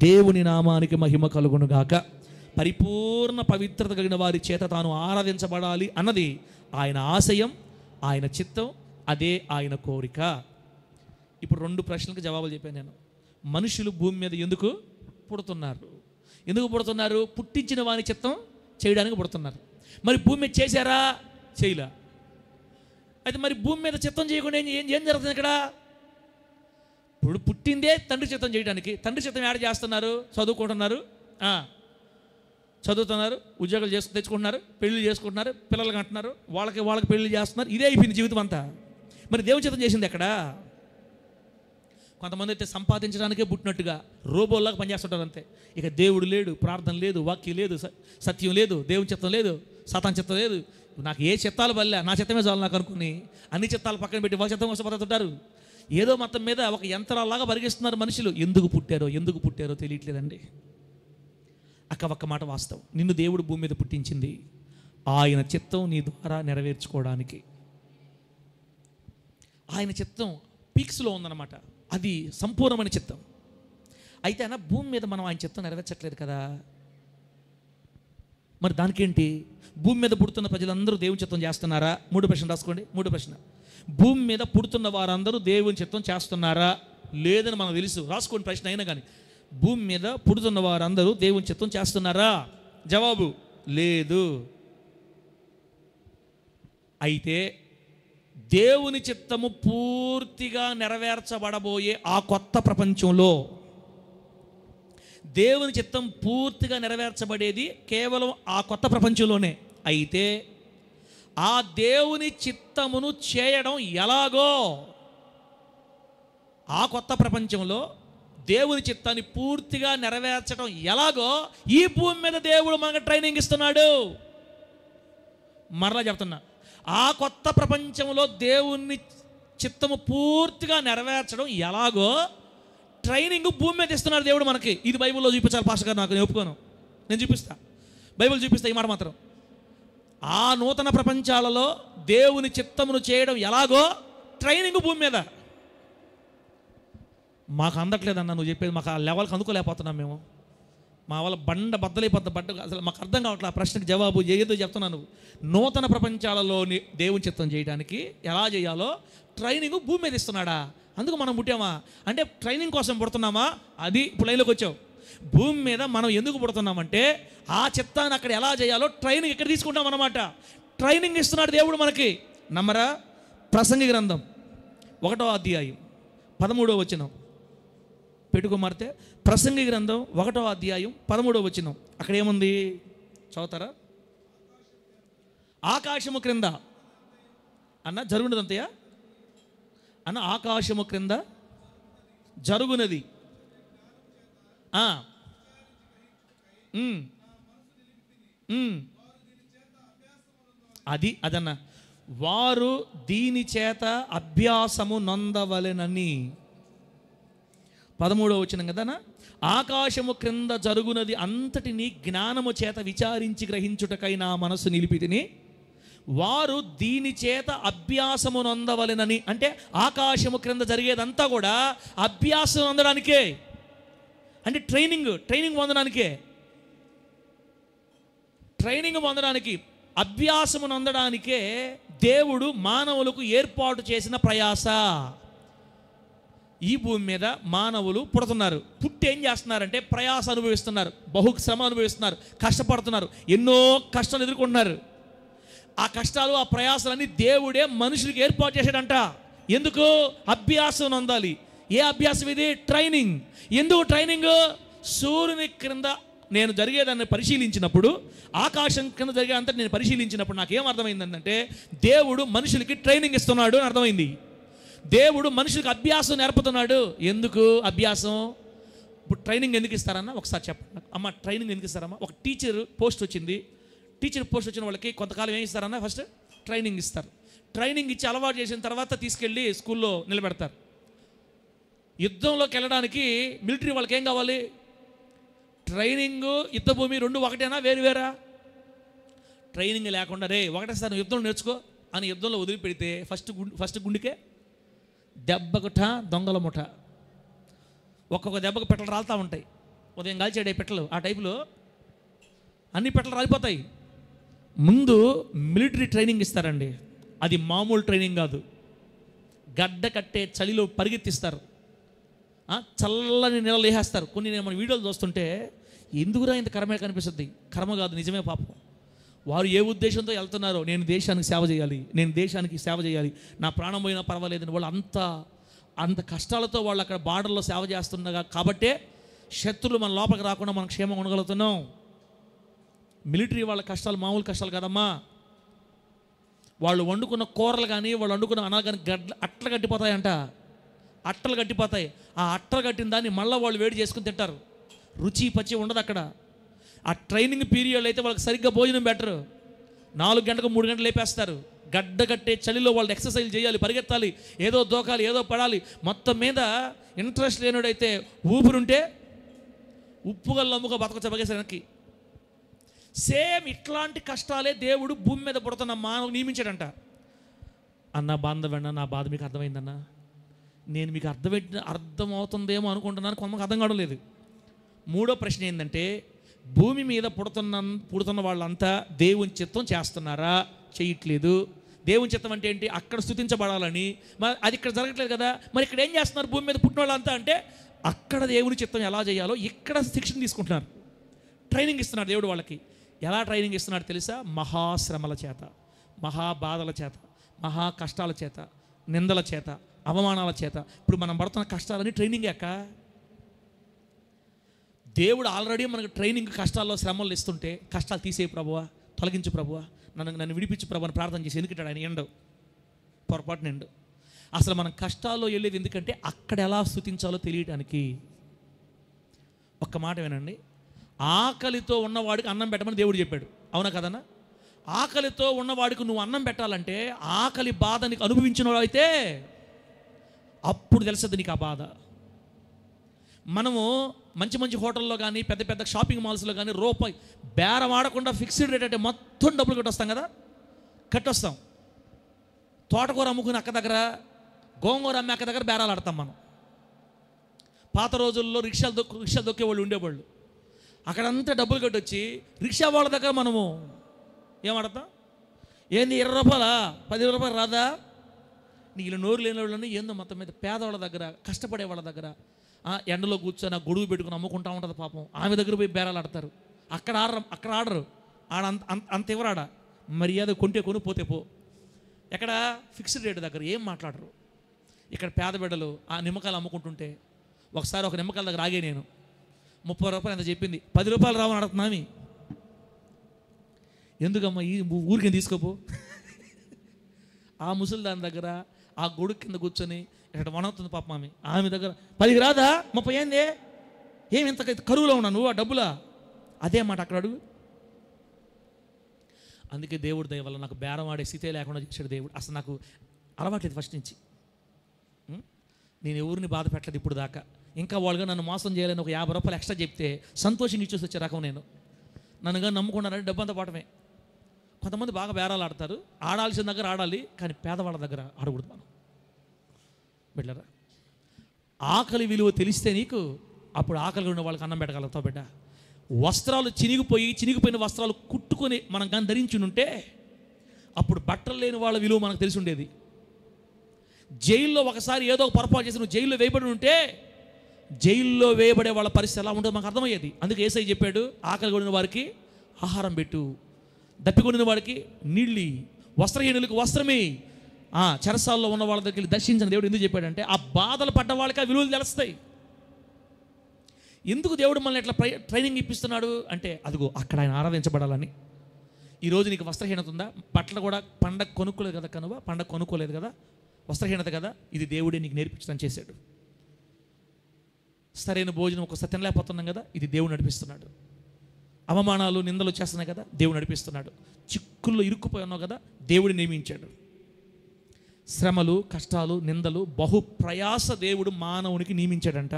దేవుని నామానికి మహిమ కలుగును గాక. పరిపూర్ణ పవిత్రత కలిగిన వారి చేత తాను ఆరాధించబడాలి అన్నది ఆయన ఆశయం, ఆయన చిత్తం, అదే ఆయన కోరిక. ఇప్పుడు 2 ప్రశ్నలకు జవాబులు చెప్పాను నేను. మనుషులు భూమి మీద ఎందుకు పుడుతున్నారు? పుట్టించిన వాని చిత్తం చేయడానికి పుడుతున్నారు. మరి భూమి మీద చేశారా? చేయలే. అయితే మరి భూమి మీద చిత్తం చేయకుండా ఏం జరుగుతుంది ఇక్కడ? ఇప్పుడు పుట్టిందే తండ్రి చిత్తం చేయడానికి. తండ్రి చిత్తం యాడ్ చేస్తున్నారు, చదువుతున్నారు, ఉద్యోగాలు తెచ్చుకుంటున్నారు, పెళ్లి చేసుకుంటున్నారు, పిల్లలు కంటున్నారు, వాళ్ళకి పెళ్లి చేస్తున్నారు. ఇదే అయిపోయింది జీవితం అంతా. మరి దేవుని చిత్తం చేసింది ఎక్కడ? కొంతమంది అయితే సంపాదించడానికే పుట్టినట్టుగా రోబోల్లాగా పనిచేస్తుంటారు అంతే. ఇక దేవుడు లేడు, ప్రార్థన లేదు, వాక్యం లేదు, సత్యం లేదు, దేవుని చిత్తం లేదు, సాతాన్ చిత్తం లేదు. నాకు ఏ చిత్తాలు వల్ల నా చిత్తమే చాలు నాకు అనుకుని అన్ని చిత్తాలు పక్కన పెట్టి వాళ్ళ చిత్తం కోసం బతుకుతుంటారు. ఏదో మొత్తం మీద ఒక యంత్రాల్లాగా పరిగిస్తున్నారు మనుషులు. ఎందుకు పుట్టారో తెలియట్లేదండి. ఒక్క మాట వాస్తవం, నిన్ను దేవుడు భూమి మీద పుట్టించింది ఆయన చిత్తం నీ ద్వారా నెరవేర్చుకోవడానికి. ఆయన చిత్తం పీక్స్లో ఉందన్నమాట. అది సంపూర్ణమైన చిత్తం. అయితే అన్న భూమి మీద మనం ఆయన చిత్తం నెరవేర్చట్లేదు కదా. మరి దానికేంటి? భూమి మీద పుడుతున్న ప్రజలందరూ దేవుని చిత్తం చేస్తున్నారా? 3 ప్రశ్న రాసుకోండి. 3 ప్రశ్న. భూమి మీద పుడుతున్న వారందరూ దేవుని చిత్తం చేస్తున్నారా? లేదని మనకు తెలుసు. రాసుకోండి ప్రశ్న అయినా కానీ. భూమి మీద పుడుతున్న వారందరూ దేవుని చిత్తం చేస్తున్నారా? జవాబు లేదు. అయితే దేవుని చిత్తము పూర్తిగా నెరవేర్చబడబోయే ఆ కొత్త ప్రపంచంలో దేవుని చిత్తం పూర్తిగా నెరవేర్చబడేది కేవలం ఆ కొత్త ప్రపంచంలోనే. అయితే ఆ దేవుని చిత్తమును చేయడం ఎలాగో ఆ కొత్త ప్రపంచంలో దేవుని చిత్తాన్ని పూర్తిగా నెరవేర్చడం ఎలాగో ఈ భూమి మీద దేవుడు మనకు ట్రైనింగ్ ఇస్తున్నాడు. మరలా చెప్తున్నా, ఆ కొత్త ప్రపంచంలో దేవుని చిత్తము పూర్తిగా నెరవేర్చడం ఎలాగో ట్రైనింగ్ భూమి మీద ఇస్తున్నారు దేవుడు మనకి. ఇది బైబిల్లో చూపించాలి పాస్టర్ గారు, నాకు నేను ఒప్పుకోను, నేను చూపిస్తా, బైబిల్ చూపిస్తా ఈ మాట మాత్రం. ఆ నూతన ప్రపంచాలలో దేవుని చిత్తమును చేయడం ఎలాగో ట్రైనింగ్ భూమి మీద. మాకు అందట్లేదన్నా నువ్వు చెప్పేది, మాకు ఆ లెవెల్కి అందుకోలేకపోతున్నాం మేము. మా వాళ్ళ బద్దలైపోద్ది అసలు మాకు అర్థం కావట్లేదు ఆ ప్రశ్నకు జవాబు. ఏదో చెప్తున్నాను, నూతన ప్రపంచాలలోని దేవుని చిత్తం చేయడానికి ఎలా చేయాలో ట్రైనింగ్ భూమి మీద ఇస్తున్నాడా? అందుకు మనం పుట్టామా అంటే ట్రైనింగ్ కోసం పుడుతున్నామా? అది ఇప్పుడు లైన్లోకి వచ్చావు. భూమి మీద మనం ఎందుకు పుడుతున్నామంటే ఆ చిత్తాన్ని అక్కడ ఎలా చేయాలో ట్రైనింగ్ ఇక్కడ తీసుకుంటాం అన్నమాట. ట్రైనింగ్ ఇస్తున్నాడు దేవుడు మనకి. నమ్మరా? ప్రసంగి గ్రంథం 1వ అధ్యాయం 13వ వచనం పెట్టుకోమారితే. ప్రసంగి గ్రంథం 1వ అధ్యాయం 13వ వచనం అక్కడ ఏముంది చదువుతారా? ఆకాశము క్రింద అన్న జరుగునదంతయా అన్న, ఆకాశము క్రింద జరుగునది అదన్న, వారు దీని చేత అభ్యాసము నొందవలెనని 13వ వచనం కదనా. ఆకాశము క్రింద జరుగునది అంతటిని జ్ఞానము చేత విచారించి గ్రహించుటకై నా మనసు నిలిపితిని, వారు దీని చేత అభ్యాసము నొందవలెనని. అంటే ఆకాశము క్రింద జరిగేదంతా కూడా అభ్యాసం పొందడానికే, అంటే ట్రైనింగ్ పొందడానికే. ట్రైనింగ్ పొందడానికి, అభ్యాసము నొందడానికే దేవుడు మానవులకు ఏర్పాటు చేసిన ప్రయాస. ఈ భూమి మీద మానవులు పుడుతున్నారు, పుట్టి ఏం చేస్తున్నారంటే ప్రయాస అనుభవిస్తున్నారు, బహుశ్రమ అనుభవిస్తున్నారు, కష్టపడుతున్నారు, ఎన్నో కష్టాలు ఎదుర్కొంటున్నారు. ఆ కష్టాలు ఆ ప్రయాసాలన్నీ దేవుడే మనుషులకి ఏర్పాటు చేశాడంట. ఎందుకు? అభ్యాసం నొందాలి. ఏ అభ్యాసం ఇది? ట్రైనింగ్. ఎందుకు ట్రైనింగ్? సూర్యుని క్రింద నేను జరిగేదాన్ని పరిశీలించినప్పుడు, ఆకాశం కింద జరిగే అంతా నేను పరిశీలించినప్పుడు నాకేం అర్థమైందంటే దేవుడు మనుషులకి ట్రైనింగ్ ఇస్తున్నాడు అని అర్థమైంది. దేవుడు మనుషులకు అభ్యాసం నేర్పుతున్నాడు. ఎందుకు అభ్యాసం? ఇప్పుడు ట్రైనింగ్ ఎందుకు ఇస్తారన్నా ఒకసారి చెప్పండి అమ్మ. ట్రైనింగ్ ఎందుకు ఇస్తారమ్మా? ఒక టీచర్ పోస్ట్ వచ్చింది, టీచర్ పోస్ట్ వచ్చిన వాళ్ళకి కొంతకాలం ఏం ఇస్తారన్నా? ఫస్ట్ ట్రైనింగ్ ఇస్తారు. ట్రైనింగ్ ఇచ్చి అలవాటు చేసిన తర్వాత తీసుకెళ్ళి స్కూల్లో నిలబెడతారు. యుద్ధంలోకి వెళ్ళడానికి మిలిటరీ వాళ్ళకి ఏం కావాలి? ట్రైనింగ్, యుద్ధభూమి రెండు ఒకటేనా వేరువేరా? ట్రైనింగ్ లేకుండా రే ఒకటే సార్ యుద్ధం నేర్చుకో అని యుద్ధంలో వదిలిపెడితే ఫస్ట్ గుండెకే దెబ్బకుట దొంగల ముఠ. ఒక్కొక్క దెబ్బకు పెట్టలు రాలుతూ ఉంటాయి. ఉదయం కాల్చేడే పెట్టలు ఆ టైపులో అన్ని పెట్టలు రాలిపోతాయి. ముందు మిలిటరీ ట్రైనింగ్ ఇస్తారండి. అది మామూలు ట్రైనింగ్ కాదు. గడ్డ కట్టే చలిలో పరిగెత్తిస్తారు, చల్లని నీళ్ళు వేసేస్తారు. కొన్ని నేను మన వీడియోలు చూస్తుంటే ఎందుకురా ఇంత కర్మే కనిపిస్తుంది. కర్మ కాదు, నిజమే పాపం. వారు ఏ ఉద్దేశంతో వెళ్తున్నారో, నేను దేశానికి సేవ చేయాలి, నేను దేశానికి సేవ చేయాలి, నా ప్రాణం పోయినా పర్వాలేదని వాళ్ళు అంత కష్టాలతో వాళ్ళు అక్కడ బార్డర్లో సేవ చేస్తుండగా కాబట్టే శత్రులు మన లోపలికి రాకుండా మనం క్షేమంగా ఉండగలుగుతున్నాం. మిలిటరీ వాళ్ళ కష్టాలు మామూలు కష్టాలు కాదమ్మా. వాళ్ళు వండుకున్న కూరలు కానీ వాళ్ళు వండుకున్న అనాలు కానీ అట్టలు కట్టిపోతాయంట. అట్టలు కట్టిపోతాయి. ఆ అట్టలు కట్టిన దాన్ని మళ్ళీ వాళ్ళు వేడి చేసుకుని తింటారు. రుచి పచ్చి ఉండదు అక్కడ. ఆ ట్రైనింగ్ పీరియడ్ అయితే వాళ్ళకి సరిగ్గా భోజనం పెట్టరు. 4 గంటలకు 3 గంటలు లేపేస్తారు. గడ్డ కట్టే చలిలో వాళ్ళు ఎక్సర్సైజ్ చేయాలి, పరిగెత్తాలి, ఏదో దోకాలి, ఏదో పడాలి. మొత్తం మీద ఇంట్రెస్ట్ లేనుడైతే ఊపిరుంటే ఉప్పుగల్లో అమ్ముకో బతకొచ్చ బగేసరికి. సేమ్ ఇట్లాంటి కష్టాలే దేవుడు భూమి మీద పుడుతున్న మానవు నియమించాడంట. అన్న బాంధవ్యన్న, నా బాధ మీకు అర్థమైందన్నా? నేను మీకు అర్థమవుతుందేమో అనుకుంటున్నాను, కొంతమందికి అర్థం కావడం లేదు. 3వ ప్రశ్న ఏంటంటే, భూమి మీద పుడుతున్న వాళ్ళంతా దేవుని చిత్తం చేస్తున్నారా? చేయట్లేదు. దేవుని చిత్తం అంటే ఏంటి? అక్కడ స్తుతించబడాలని. మరి అది ఇక్కడ జరగట్లేదు కదా. మరి ఇక్కడ ఏం చేస్తున్నారు? భూమి మీద పుట్టిన వాళ్ళంతా అంటే అక్కడ దేవుని చిత్తం ఎలా చేయాలో ఇక్కడ శిక్షణ తీసుకుంటున్నారు. ట్రైనింగ్ ఇస్తున్నాడు దేవుడు వాళ్ళకి. ఎలా ట్రైనింగ్ ఇస్తున్నాడు తెలుసా? మహాశ్రమల చేత, మహాబాధల చేత, మహా కష్టాల చేత, నిందల చేత, అవమానాల చేత. ఇప్పుడు మనం పడుతున్న కష్టాలని ట్రైనింగ్ అక్క. దేవుడు ఆల్రెడీ మనకు ట్రైనింగ్ కష్టాల్లో శ్రమలు ఇస్తుంటే, కష్టాలు తీసే ప్రభువా, తొలగించు ప్రభువా, నన్ను విడిపించు ప్రభు అని ప్రార్థన చేసి ఎందుకంటాడు ఆయన? ఎండవు పొరపాటున ఎండు. అసలు మనం కష్టాల్లో వెళ్ళేది ఎందుకంటే అక్కడ ఎలా స్తుతించాలో తెలియడానికి. ఒక్క మాట వినండి, ఆకలితో ఉన్నవాడికి అన్నం పెట్టమని దేవుడు చెప్పాడు, అవునా కదన్నా? ఆకలితో ఉన్నవాడికి నువ్వు అన్నం పెట్టాలంటే ఆకలి బాధ నీకు అనుభవించిన అయితే అప్పుడు తెలుస్తుంది నీకు ఆ బాధ. మనము మంచి మంచి హోటల్లో కానీ పెద్ద పెద్ద షాపింగ్ మాల్స్లో కానీ రూపాయి బేరం ఆడకుండా ఫిక్స్డ్ రేట్ అంటే మొత్తం డబ్బులు కట్టొస్తాం కదా, కట్టొస్తాం. తోటకూర అమ్ముకుని అక్క దగ్గర, గోంగూర అమ్మే అక్క దగ్గర బేరాలు ఆడతాం మనం. పాత రోజుల్లో రిక్షా దొక్కేవాళ్ళు ఉండేవాళ్ళు. అక్కడంతా డబ్బులు కట్టొచ్చి రిక్షా వాళ్ళ దగ్గర మనము ఏమాడతాం, ఏంది 20 రూపాయలా, 10 రూపాయలు రాదా, నీళ్ళు నోరు లేని వాళ్ళని ఏందో మొత్తం మీద పేదవాళ్ళ దగ్గర, కష్టపడే వాళ్ళ దగ్గర ఎండలో కూర్చొని ఆ గొడుగు పెట్టుకుని అమ్ముకుంటా ఉంటుంది పాపం. ఆమె దగ్గర పోయి బేరాలు ఆడతారు. అక్కడ ఆడరు ఆడ అంత ఇవ్వరాడ, మర్యాద కొంటే కొని పోతే పో. ఎక్కడ ఫిక్స్డ్ రేట్ దగ్గర ఏం మాట్లాడరు. ఇక్కడ పేద బిడ్డలు ఆ నిమ్మకాయలు అమ్ముకుంటుంటే ఒకసారి ఒక నిమ్మకాయల దగ్గర ఆగే నేను 30 రూపాయలు ఎంత చెప్పింది, 10 రూపాయలు రావని అడుగుతున్నామి. ఎందుకమ్మా ఈ ఊరికి తీసుకోపో. ఆ ముసలి దాని దగ్గర ఆ గొడుగు కింద కూర్చొని ఇక్కడ వనవుతుంది పాప ఆమె దగ్గర 10 రాదా, 30 ఏంది, ఏమి ఇంత కరువులో ఉన్నా నువ్వు ఆ డబ్బులా, అదే మాట అక్కడ అడుగు. అందుకే దేవుడి దయ వల్ల నాకు బేరం ఆడే స్థితే లేకుండా చేశాడు దేవుడు. అసలు నాకు అలవాట్లేదు ఫస్ట్ నుంచి. నేను ఎవరిని బాధ పెట్టలేదు ఇప్పుడు దాకా. ఇంకా వాళ్ళుగా నన్ను మోసం చేయాలని ఒక 50 రూపాయలు ఎక్స్ట్రా చెప్తే సంతోషంగా ఇచ్చేసి వచ్చే రకం నేను. నన్నుగా నమ్ముకున్నారంటే డబ్బంతా పాటమే. కొంతమంది బాగా బేరాలు ఆడతారు, ఆడాల్సిన దగ్గర ఆడాలి, కానీ పేదవాళ్ళ దగ్గర ఆడకూడదు మనం. బిడ్డరా, ఆకలి విలువ తెలిస్తే నీకు అప్పుడు ఆకలి ఉన్న వాళ్ళకి అన్నం పెట్టగలుగుతావు బిడ్డ. వస్త్రాలు చినిగిపోయిన వస్త్రాలు కుట్టుకొని మనం కానీ ధరించి ఉంటే అప్పుడు బట్టలు లేని వాళ్ళ విలువ మనకు తెలిసి ఉండేది. జైల్లో ఒకసారి ఏదో ఒక పొరపాటు చేసి నువ్వు జైల్లో వేయబడి ఉంటే జైల్లో వేయబడే వాళ్ళ పరిస్థితి ఎలా ఉంటుందో మాకు అర్థమయ్యేది. అందుకే యేసయ్య చెప్పాడు, ఆకలి కొనిన వారికి ఆహారం పెట్టు, దప్పికొనిన వాడికి నీళ్ళి, వస్త్రహీనులకు వస్త్రమే, చెరసాల్లో ఉన్న వాళ్ళ దగ్గరికి దర్శించిన దేవుడు ఎందుకు చెప్పాడంటే ఆ బాధలు పడ్డ వాళ్ళకి ఆ విలువలు తెలుస్తాయి. ఎందుకు దేవుడు మనల్ని ఎట్లా ట్రైనింగ్ ఇప్పిస్తున్నాడు అంటే అదిగో అక్కడ ఆయన ఆరాధించబడాలని. ఈరోజు నీకు వస్త్రహీనత ఉందా, బట్టలు కూడా పండగ కొనుక్కోలేదు కదా, పండగ కొనుక్కోలేదు కదా, వస్త్రహీనత కదా, ఇది దేవుడే నీకు నేర్పించడం చేశాడు. సరైన భోజనం ఒక్కొక్కసారి తినలేకపోతున్నాం కదా, ఇది దేవుడు నడిపిస్తున్నాడు. అవమానాలు నిందలు వచ్చేస్తున్నాయి కదా, దేవుడు నడిపిస్తున్నాడు. చిక్కుల్లో ఇరుక్కుపోయి ఉన్నావు కదా, దేవుడు నియమించాడు. శ్రమలు, కష్టాలు, నిందలు, బహు ప్రయాస దేవుడు మానవునికి నియమించాడంట.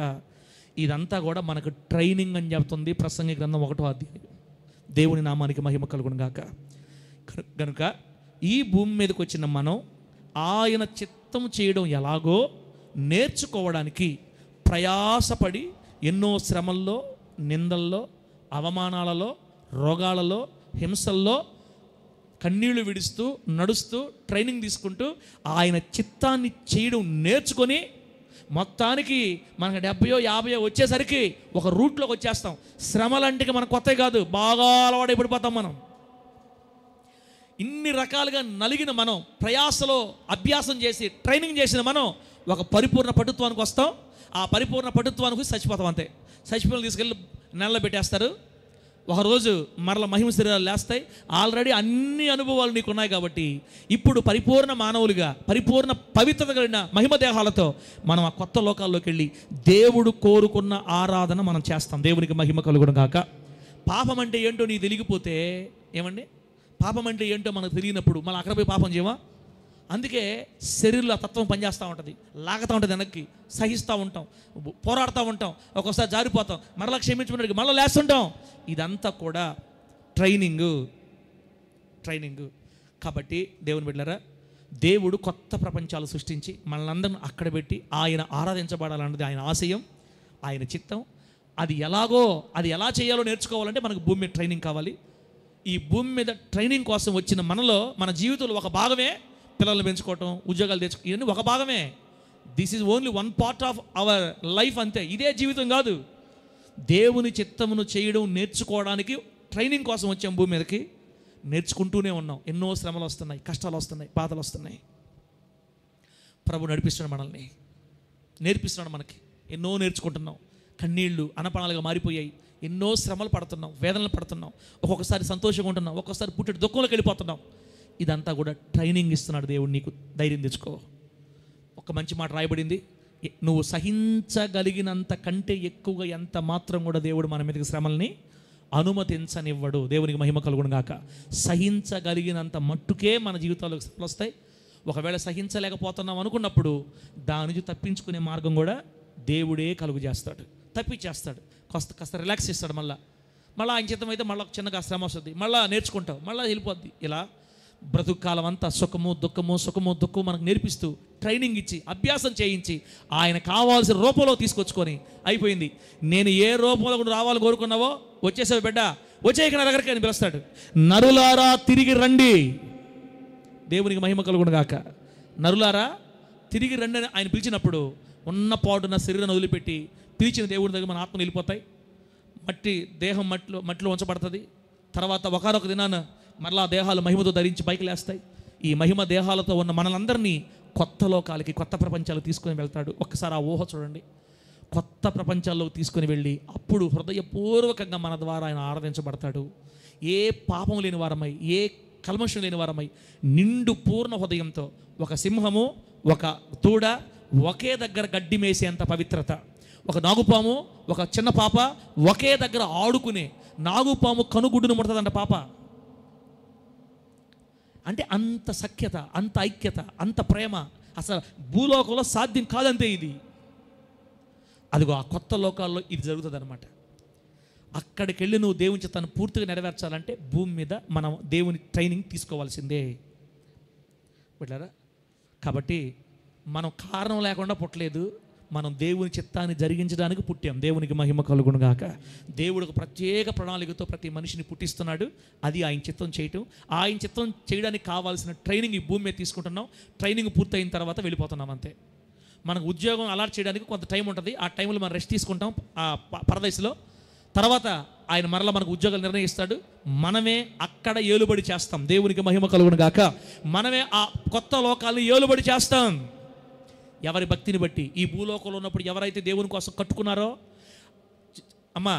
ఇదంతా కూడా మనకు ట్రైనింగ్ అని చెప్తుంది ప్రసంగి గ్రంథం 1వ అధ్యాయం. దేవుని నామానికి మహిమ కలుగును గాక. కనుక ఈ భూమి మీదకి వచ్చిన మనం ఆయన చిత్తం చేయడం ఎలాగో నేర్చుకోవడానికి ప్రయాసపడి ఎన్నో శ్రమల్లో, నిందల్లో, అవమానాలలో, రోగాలలో, హింసల్లో కన్నీళ్లు విడుస్తూ నడుస్తూ ట్రైనింగ్ తీసుకుంటూ ఆయన చిత్తాన్ని చేయడం నేర్చుకొని మొత్తానికి మనకు 70-50 వచ్చేసరికి ఒక రూట్లోకి వచ్చేస్తాం. శ్రమలంటే మనకు కొత్తవి కాదు, బాగా అలవాటైపడిపోతాం మనం. ఇన్ని రకాలుగా నలిగిన మనం, ప్రయాసలో అభ్యాసం చేసి ట్రైనింగ్ చేసిన మనం ఒక పరిపూర్ణ పటుత్వానికి వస్తాం. ఆ పరిపూర్ణ పటుత్వానికి చచ్చిపోతాం అంతే. చచ్చిపోయిన తీసుకెళ్ళి నెలలో పెట్టేస్తారు. ఒకరోజు మరల మహిమ శరీరాలు లేస్తాయి. ఆల్రెడీ అన్ని అనుభవాలు నీకు ఉన్నాయి కాబట్టి ఇప్పుడు పరిపూర్ణ మానవులుగా, పరిపూర్ణ పవిత్రత కలిగిన మహిమ దేహాలతో మనం ఆ కొత్త లోకాల్లోకి వెళ్ళి దేవుడు కోరుకున్న ఆరాధన మనం చేస్తాం. దేవునికి మహిమ కలుగును గాక. పాపం అంటే ఏంటో నీకు తెలియకపోతే ఏమండి, పాపం అంటే ఏంటో మనకు తెలియనప్పుడు మళ్ళీ అక్కడ పోయి పాపం చేయమా? అందుకే శరీరంలో తత్వం పనిచేస్తూ ఉంటుంది, లాగుతూ ఉంటుంది, వెనక్కి సహిస్తూ ఉంటాం, పోరాడుతూ ఉంటాం, ఒక్కోసారి జారిపోతాం, మరలా క్షమించమని మళ్ళీ లేస్తుంటాం. ఇదంతా కూడా ట్రైనింగ్. కాబట్టి దేవుని బిడ్డలారా, దేవుడు కొత్త ప్రపంచాలు సృష్టించి మనల్ని అక్కడ పెట్టి ఆయన ఆరాధించబడాలన్నది ఆయన ఆశయం, ఆయన చిత్తం. అది ఎలా చేయాలో నేర్చుకోవాలంటే మనకు భూమి మీద ట్రైనింగ్ కావాలి. ఈ భూమి మీద ట్రైనింగ్ కోసం వచ్చిన మనలో మన జీవితంలో ఒక భాగమే పిల్లల్ని పెంచుకోవటం, ఉద్యోగాలు తెచ్చుకో, ఇవన్నీ ఒక భాగమే. This is only one part of our life అంతే. ఇదే జీవితం కాదు. దేవుని చిత్తమును చేయడం నేర్చుకోవడానికి ట్రైనింగ్ కోసం వచ్చాం భూమి మీదకి. నేర్చుకుంటూనే ఉన్నాం. ఎన్నో శ్రమలు వస్తున్నాయి, కష్టాలు వస్తున్నాయి, బాధలు వస్తున్నాయి. ప్రభు నడిపిస్తున్నాడు, మనల్ని నేర్పిస్తున్నాడు. మనకి ఎన్నో నేర్చుకుంటున్నాం. కన్నీళ్ళు అనపణాలుగా మారిపోయాయి. ఎన్నో శ్రమలు పడుతున్నాం, వేదనలు పడుతున్నాం. ఒక్కొక్కసారి సంతోషంగా ఉంటున్నాం, ఒక్కొక్కసారి పుట్టెడు దుఃఖంలోకి వెళ్ళిపోతున్నాం. ఇదంతా కూడా ట్రైనింగ్ ఇస్తున్నాడు దేవుడు. నీకు ధైర్యం తెచ్చుకో. ఒక మంచి మాట రాయబడింది, నువ్వు సహించగలిగినంత కంటే ఎక్కువగా ఎంత మాత్రం కూడా దేవుడు మన మీదకి శ్రమల్ని అనుమతించనివ్వడు. దేవునికి మహిమ కలుగును గాక. సహించగలిగినంత మట్టుకే మన జీవితాల్లో శ్రమలు వస్తాయి. ఒకవేళ సహించలేకపోతున్నాం అనుకున్నప్పుడు దాని నుంచి తప్పించుకునే మార్గం కూడా దేవుడే కలుగు చేస్తాడు, తప్పించేస్తాడు. కాస్త రిలాక్స్ చేస్తాడు. మళ్ళీ ఆయన చిత్తం అయితే మళ్ళీ చిన్నగా శ్రమ వస్తుంది, మళ్ళీ నేర్చుకుంటావు, మళ్ళీ వెళ్ళిపోద్ది. ఇలా బ్రతుకు కాలం అంతా సుఖము దుఃఖము మనకు నేర్పిస్తూ ట్రైనింగ్ ఇచ్చి అభ్యాసం చేయించి ఆయన కావాల్సిన రూపంలో తీసుకొచ్చుకొని అయిపోయింది. నేను ఏ రూపంలో కూడా రావాలని కోరుకున్నావో వచ్చేసావు బిడ్డ, వచ్చేయక నా దగ్గరికి అని పిలుస్తాడు. నరులారా తిరిగి రండి. దేవునికి మహిమ కలుగును గాక. నరులారా తిరిగి రండి అని ఆయన పిలిచినప్పుడు ఉన్న పాటున శరీరాన్ని వదిలిపెట్టి పిలిచిన దేవుడి దగ్గర మన ఆత్మలు వెళ్ళిపోతాయి. దేహం మట్టిలో ఉంచబడుతుంది. తర్వాత ఒకనొక దినాన మరలా దేహాలు మహిమతో ధరించి పైకి లేస్తాయి. ఈ మహిమ దేహాలతో ఉన్న మనలందరినీ కొత్త లోకాలకి, కొత్త ప్రపంచాలకు తీసుకొని వెళ్తాడు. ఒక్కసారి ఆ ఊహ చూడండి. కొత్త ప్రపంచాల్లోకి తీసుకొని వెళ్ళి అప్పుడు హృదయపూర్వకంగా మన ద్వారా ఆయన ఆరాధించబడతాడు. ఏ పాపం లేని వారమై, ఏ కల్మషం లేని వారమై, నిండు పూర్ణ హృదయంతో ఒక సింహము, ఒక దూడ ఒకే దగ్గర గడ్డి మేసేంత పవిత్రత, ఒక నాగుపాము, ఒక చిన్న పాప ఒకే దగ్గర ఆడుకునే, నాగుపాము కనుగుడ్డును ముడతదంట పాప. అంటే అంత సఖ్యత, అంత ఐక్యత, అంత ప్రేమ అసలు భూలోకంలో సాధ్యం కాదంతే ఇది. అదిగో ఆ కొత్త లోకాల్లో ఇది జరుగుతుంది అనమాట. అక్కడికి వెళ్ళి నువ్వు దేవుని చిత్తాన్ని పూర్తిగా నెరవేర్చాలంటే భూమి మీద మనం దేవుని ట్రైనింగ్ తీసుకోవాల్సిందే బిడ్డలారా. కాబట్టి మనం కారణం లేకుండా పుట్టలేదు, మనం దేవుని చిత్తాన్ని జరిగించడానికి పుట్టాం. దేవునికి మహిమ కలుగును గాక. దేవుడు ఒక ప్రత్యేక ప్రణాళికతో ప్రతి మనిషిని పుట్టిస్తున్నాడు. అది ఆయన చిత్తం చేయటం. ఆయన చిత్తం చేయడానికి కావాల్సిన ట్రైనింగ్ ఈ భూమి మీద తీసుకుంటున్నాం. ట్రైనింగ్ పూర్తయిన తర్వాత వెళ్ళిపోతున్నాం అంతే. మనకు ఉద్యోగం అలాట్ చేయడానికి కొంత టైం ఉంటుంది. ఆ టైంలో మనం రెస్ట్ తీసుకుంటాం ఆ పరదేశంలో. తర్వాత ఆయన మరలా మనకు ఉద్యోగాలు నిర్ణయిస్తాడు. మనమే అక్కడ ఏలుబడి చేస్తాం. దేవునికి మహిమ కలుగును గాక. మనమే ఆ కొత్త లోకాలను ఏలుబడి చేస్తాం. ఎవరి భక్తిని బట్టి. ఈ భూలోకంలో ఉన్నప్పుడు ఎవరైతే దేవుని కోసం కట్టుకున్నారో, అమ్మా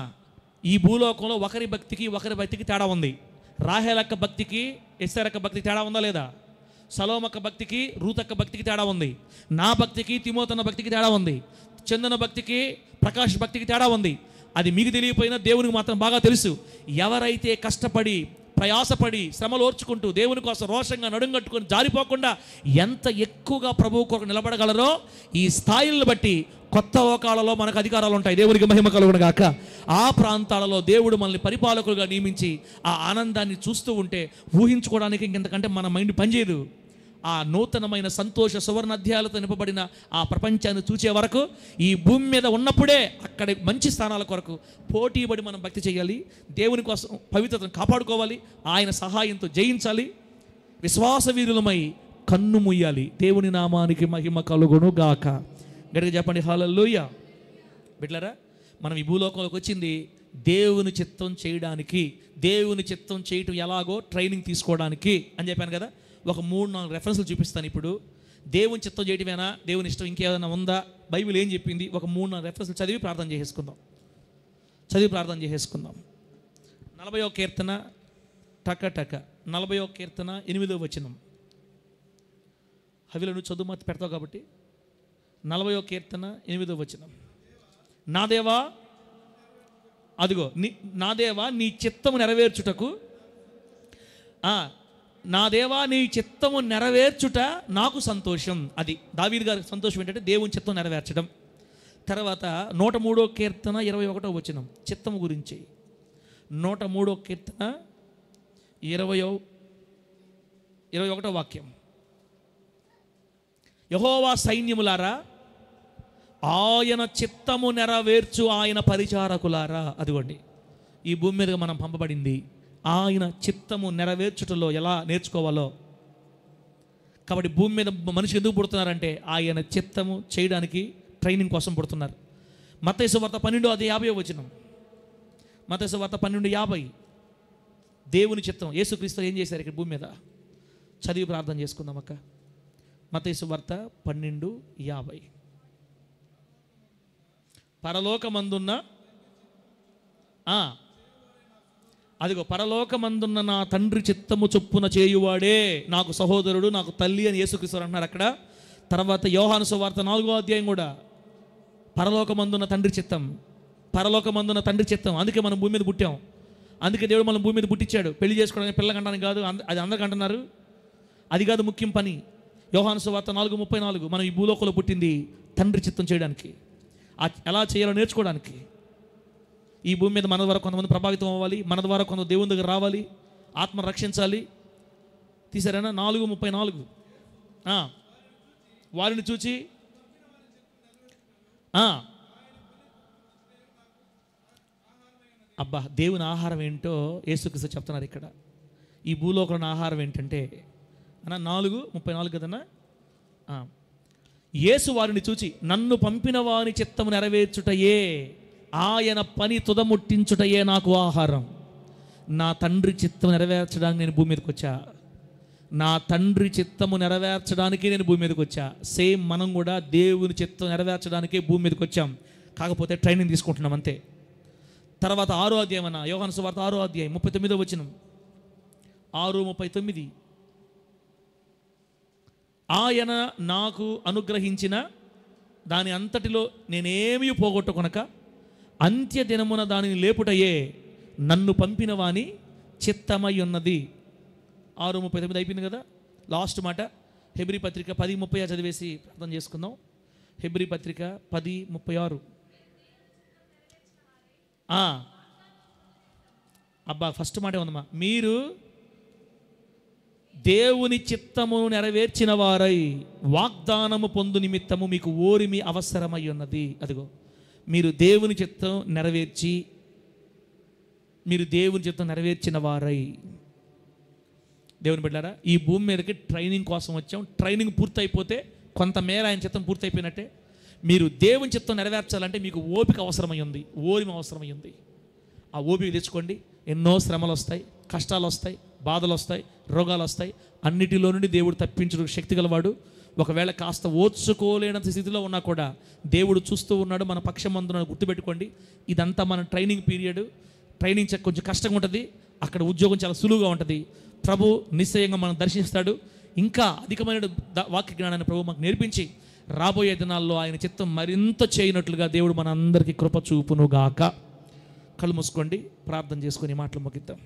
ఈ భూలోకంలో ఒకరి భక్తికి తేడా ఉంది. రాహేలక్క భక్తికి ఎస్తేరక్క భక్తికి తేడా ఉందా లేదా? సలోమక్క భక్తికి రూతక్క భక్తికి తేడా ఉంది. నా భక్తికి తిమోతన్న భక్తికి తేడా ఉంది. చందన భక్తికి ప్రకాష్ భక్తికి తేడా ఉంది. అది మీకు తెలియపోయినా దేవునికి మాత్రం బాగా తెలుసు. ఎవరైతే కష్టపడి ప్రయాసపడి శ్రమలు ఓర్చుకుంటూ దేవుని కోసం రోషంగా నడుంగట్టుకొని జారిపోకుండా ఎంత ఎక్కువగా ప్రభువు కొరకు నిలబడగలరో ఈ స్థాయిలను బట్టి కొత్త లోకాలలో మనకు అధికారాలు ఉంటాయి. దేవునికి మహిమ కలుగును గాక. ఆ ప్రాంతాలలో దేవుడు మనల్ని పరిపాలకులుగా నియమించి ఆ ఆనందాన్ని చూస్తూ ఉంటే ఊహించుకోవడానికి ఇంకెంతకంటే మన మైండ్ పనిచేయదు. ఆ నూతనమైన సంతోష సువర్ణ అధ్యాయాలతో నింపబడిన ఆ ప్రపంచాన్ని చూసే వరకు ఈ భూమి మీద ఉన్నప్పుడే అక్కడ మంచి స్థానాల కొరకు పోటీపడి మనం భక్తి చేయాలి. దేవుని కోసం పవిత్రతను కాపాడుకోవాలి. ఆయన సహాయంతో జయించాలి. విశ్వాస వీరులమై కన్ను ముయ్యాలి. దేవుని నామానికి మహిమ కలుగును గాక. గట్టిగా చెప్పండి హల్లెలూయా. బిడ్డలారా, మనం ఈ భూలోకంలోకి వచ్చింది దేవుని చిత్తం చేయడానికి. దేవుని చిత్తం చేయటం ఎలాగో ట్రైనింగ్ తీసుకోవడానికి అని చెప్పాను కదా. ఒక 3-4 రెఫరెన్స్లు చూపిస్తాను. ఇప్పుడు దేవుని చిత్తం చేయటమేనా, దేవుని ఇష్టం ఇంకేదైనా ఉందా, బైబిల్ ఏం చెప్పింది, ఒక 3-4 రెఫరెన్స్లు చదివి ప్రార్థన చేసేసుకుందాం. 40వ కీర్తన టక 40వ కీర్తన 8వ వచనం. హవిలో నువ్వు చదువు మాత్రం పెడతావు కాబట్టి 40వ కీర్తన 8వ వచనం. నా దేవా, అదిగో నా దేవా నీ చిత్తము నెరవేర్చుటకు, నా దేవా నీ చిత్తము నెరవేర్చుట నాకు సంతోషం. అది దావీదు గారి సంతోషం ఏంటంటే దేవుని చిత్తం నెరవేర్చడం. తర్వాత 103వ కీర్తన 21వ వచనం చిత్తము గురించి. 103వ కీర్తన 21వ వాక్యం. యెహోవా సైన్యములారా, ఆయన చిత్తము నెరవేర్చు ఆయన పరిచారకులారా. అదిగోండి, ఈ భూమి మీదగా మనం పంపబడింది ఆయన చిత్తము నెరవేర్చుటలో ఎలా నేర్చుకోవాలో. కాబట్టి భూమి మీద మనిషి ఎందుకు పుడుతున్నారంటే ఆయన చిత్తము చేయడానికి ట్రైనింగ్ కోసం పుడుతున్నారు. మత్తయి సువార్త 12:50 వచనం. మత్తయి సువార్త 12:50. దేవుని చిత్తం యేసుక్రీస్తు ఏం చేశారు ఇక్కడ భూమి మీద? చదివి ప్రార్థన చేసుకుందాం అక్క. మత్తయి సువార్త 12:50. పరలోకమందున్న అదిగో పరలోకమందున్న నా తండ్రి చిత్తము చొప్పున చేయువాడే నాకు సహోదరుడు, నాకు తల్లి అని యేసుక్రీస్తు అంటున్నారు అక్కడ. తర్వాత యోహాను సువార్త 4వ అధ్యాయం కూడా పరలోకమందున్న తండ్రి చిత్తం, పరలోకమందున్న తండ్రి చిత్తం. అందుకే మనం భూమి మీద పుట్టాం. అందుకే దేవుడు మనం భూమి మీద పుట్టించాడు. పెళ్లి చేసుకోవడానికి, పిల్ల కంటానికి కాదు. అది అందరికి అంటున్నారు, అది కాదు ముఖ్యం పని. యోహాను సువార్త 4:34, మనం ఈ భూలోకంలో పుట్టింది తండ్రి చిత్తం చేయడానికి, ఎలా చేయాలో నేర్చుకోవడానికి. ఈ భూమి మీద మన ద్వారా కొంతమంది ప్రభావితం అవ్వాలి, మన ద్వారా కొంత దేవుని దగ్గర రావాలి, ఆత్మ రక్షించాలి. తీసారేనా? 4:34. వారిని చూచి అబ్బా, దేవుని ఆహారం ఏంటో యేసుక్రీస్తు చెప్తున్నారు ఇక్కడ. ఈ భూలోకంలో ఆహారం ఏంటంటే 4:34 కదన్నా. యేసు వారిని చూచి, నన్ను పంపిన వాని చిత్తము నెరవేర్చుటయే, ఆయన పని తుదముట్టించుటయే నాకు ఆహారం. నా తండ్రి చిత్తం నెరవేర్చడానికి నేను భూమి మీదకి వచ్చా. నా తండ్రి చిత్తము నెరవేర్చడానికి నేను భూమి మీదకి వచ్చా. సేమ్ మనం కూడా దేవుని చిత్తం నెరవేర్చడానికే భూమి మీదకి వచ్చాం. కాకపోతే ట్రైనింగ్ తీసుకుంటున్నాం అంతే. తర్వాత 6వ అధ్యాయం అన్న, యోహాను సువార్త 6వ అధ్యాయం 39వ వచనం. 6:39. ఆయన నాకు అనుగ్రహించిన దాని అంతటిలో నేనేమీ పోగొట్టుకొనక అంత్య దినమున దానిని లేపుటయే నన్ను పంపిన వాని చిత్తమై ఉన్నది. 6:39 అయిపోయింది కదా. లాస్ట్ మాట హెబ్రీ పత్రిక 10:36 చదివేసి ప్రార్థన చేసుకుందాం. హెబ్రీ పత్రిక 10:36. అబ్బా, ఫస్ట్ మాటే ఉందమ్మా. మీరు దేవుని చిత్తమును నెరవేర్చిన వారై వాగ్దానము పొందు నిమిత్తము మీకు ఓరిమి అవసరమై ఉన్నది. అదిగో, మీరు దేవుని చిత్తం నెరవేర్చిన వారై. దేవుని బిడ్డలారా, ఈ భూమి మీదకి ట్రైనింగ్ కోసం వచ్చాం. ట్రైనింగ్ పూర్తయిపోతే కొంతమేర ఆయన చిత్తం పూర్తయిపోయినట్టే. మీరు దేవుని చిత్తం నెరవేర్చాలంటే మీకు ఓపిక అవసరమై ఉంది, ఓరిమి అవసరమై ఉంది. ఆ ఓపిక తెచ్చుకోండి. ఎన్నో శ్రమలు వస్తాయి, కష్టాలు వస్తాయి, బాధలు వస్తాయి, రోగాలు వస్తాయి. అన్నిటిలో నుండి దేవుడు తప్పించడానికి శక్తి గలవాడు. ఒకవేళ కాస్త ఓర్చుకోలేనంత స్థితిలో ఉన్నా కూడా దేవుడు చూస్తూ ఉన్నాడు, మన పక్షమందున్నాడు. గుర్తుపెట్టుకోండి, ఇదంతా మన ట్రైనింగ్ పీరియడ్. ట్రైనింగ్ కొంచెం కష్టంగా ఉంటుంది, అక్కడ ఉద్యోగం చాలా సులువుగా ఉంటుంది. ప్రభు నిశ్చయంగా మనం దర్శిస్తాడు. ఇంకా అధికమైన వాక్య జ్ఞానాన్ని ప్రభు మాకు నేర్పించి రాబోయే దినాల్లో ఆయన చిత్తం మరింత చేయనట్లుగా దేవుడు మన అందరికీ కృప చూపునుగాక. కళ్ళు మూసుకోండి, ప్రార్థన చేసుకొని మాటలు ముగిద్దాం.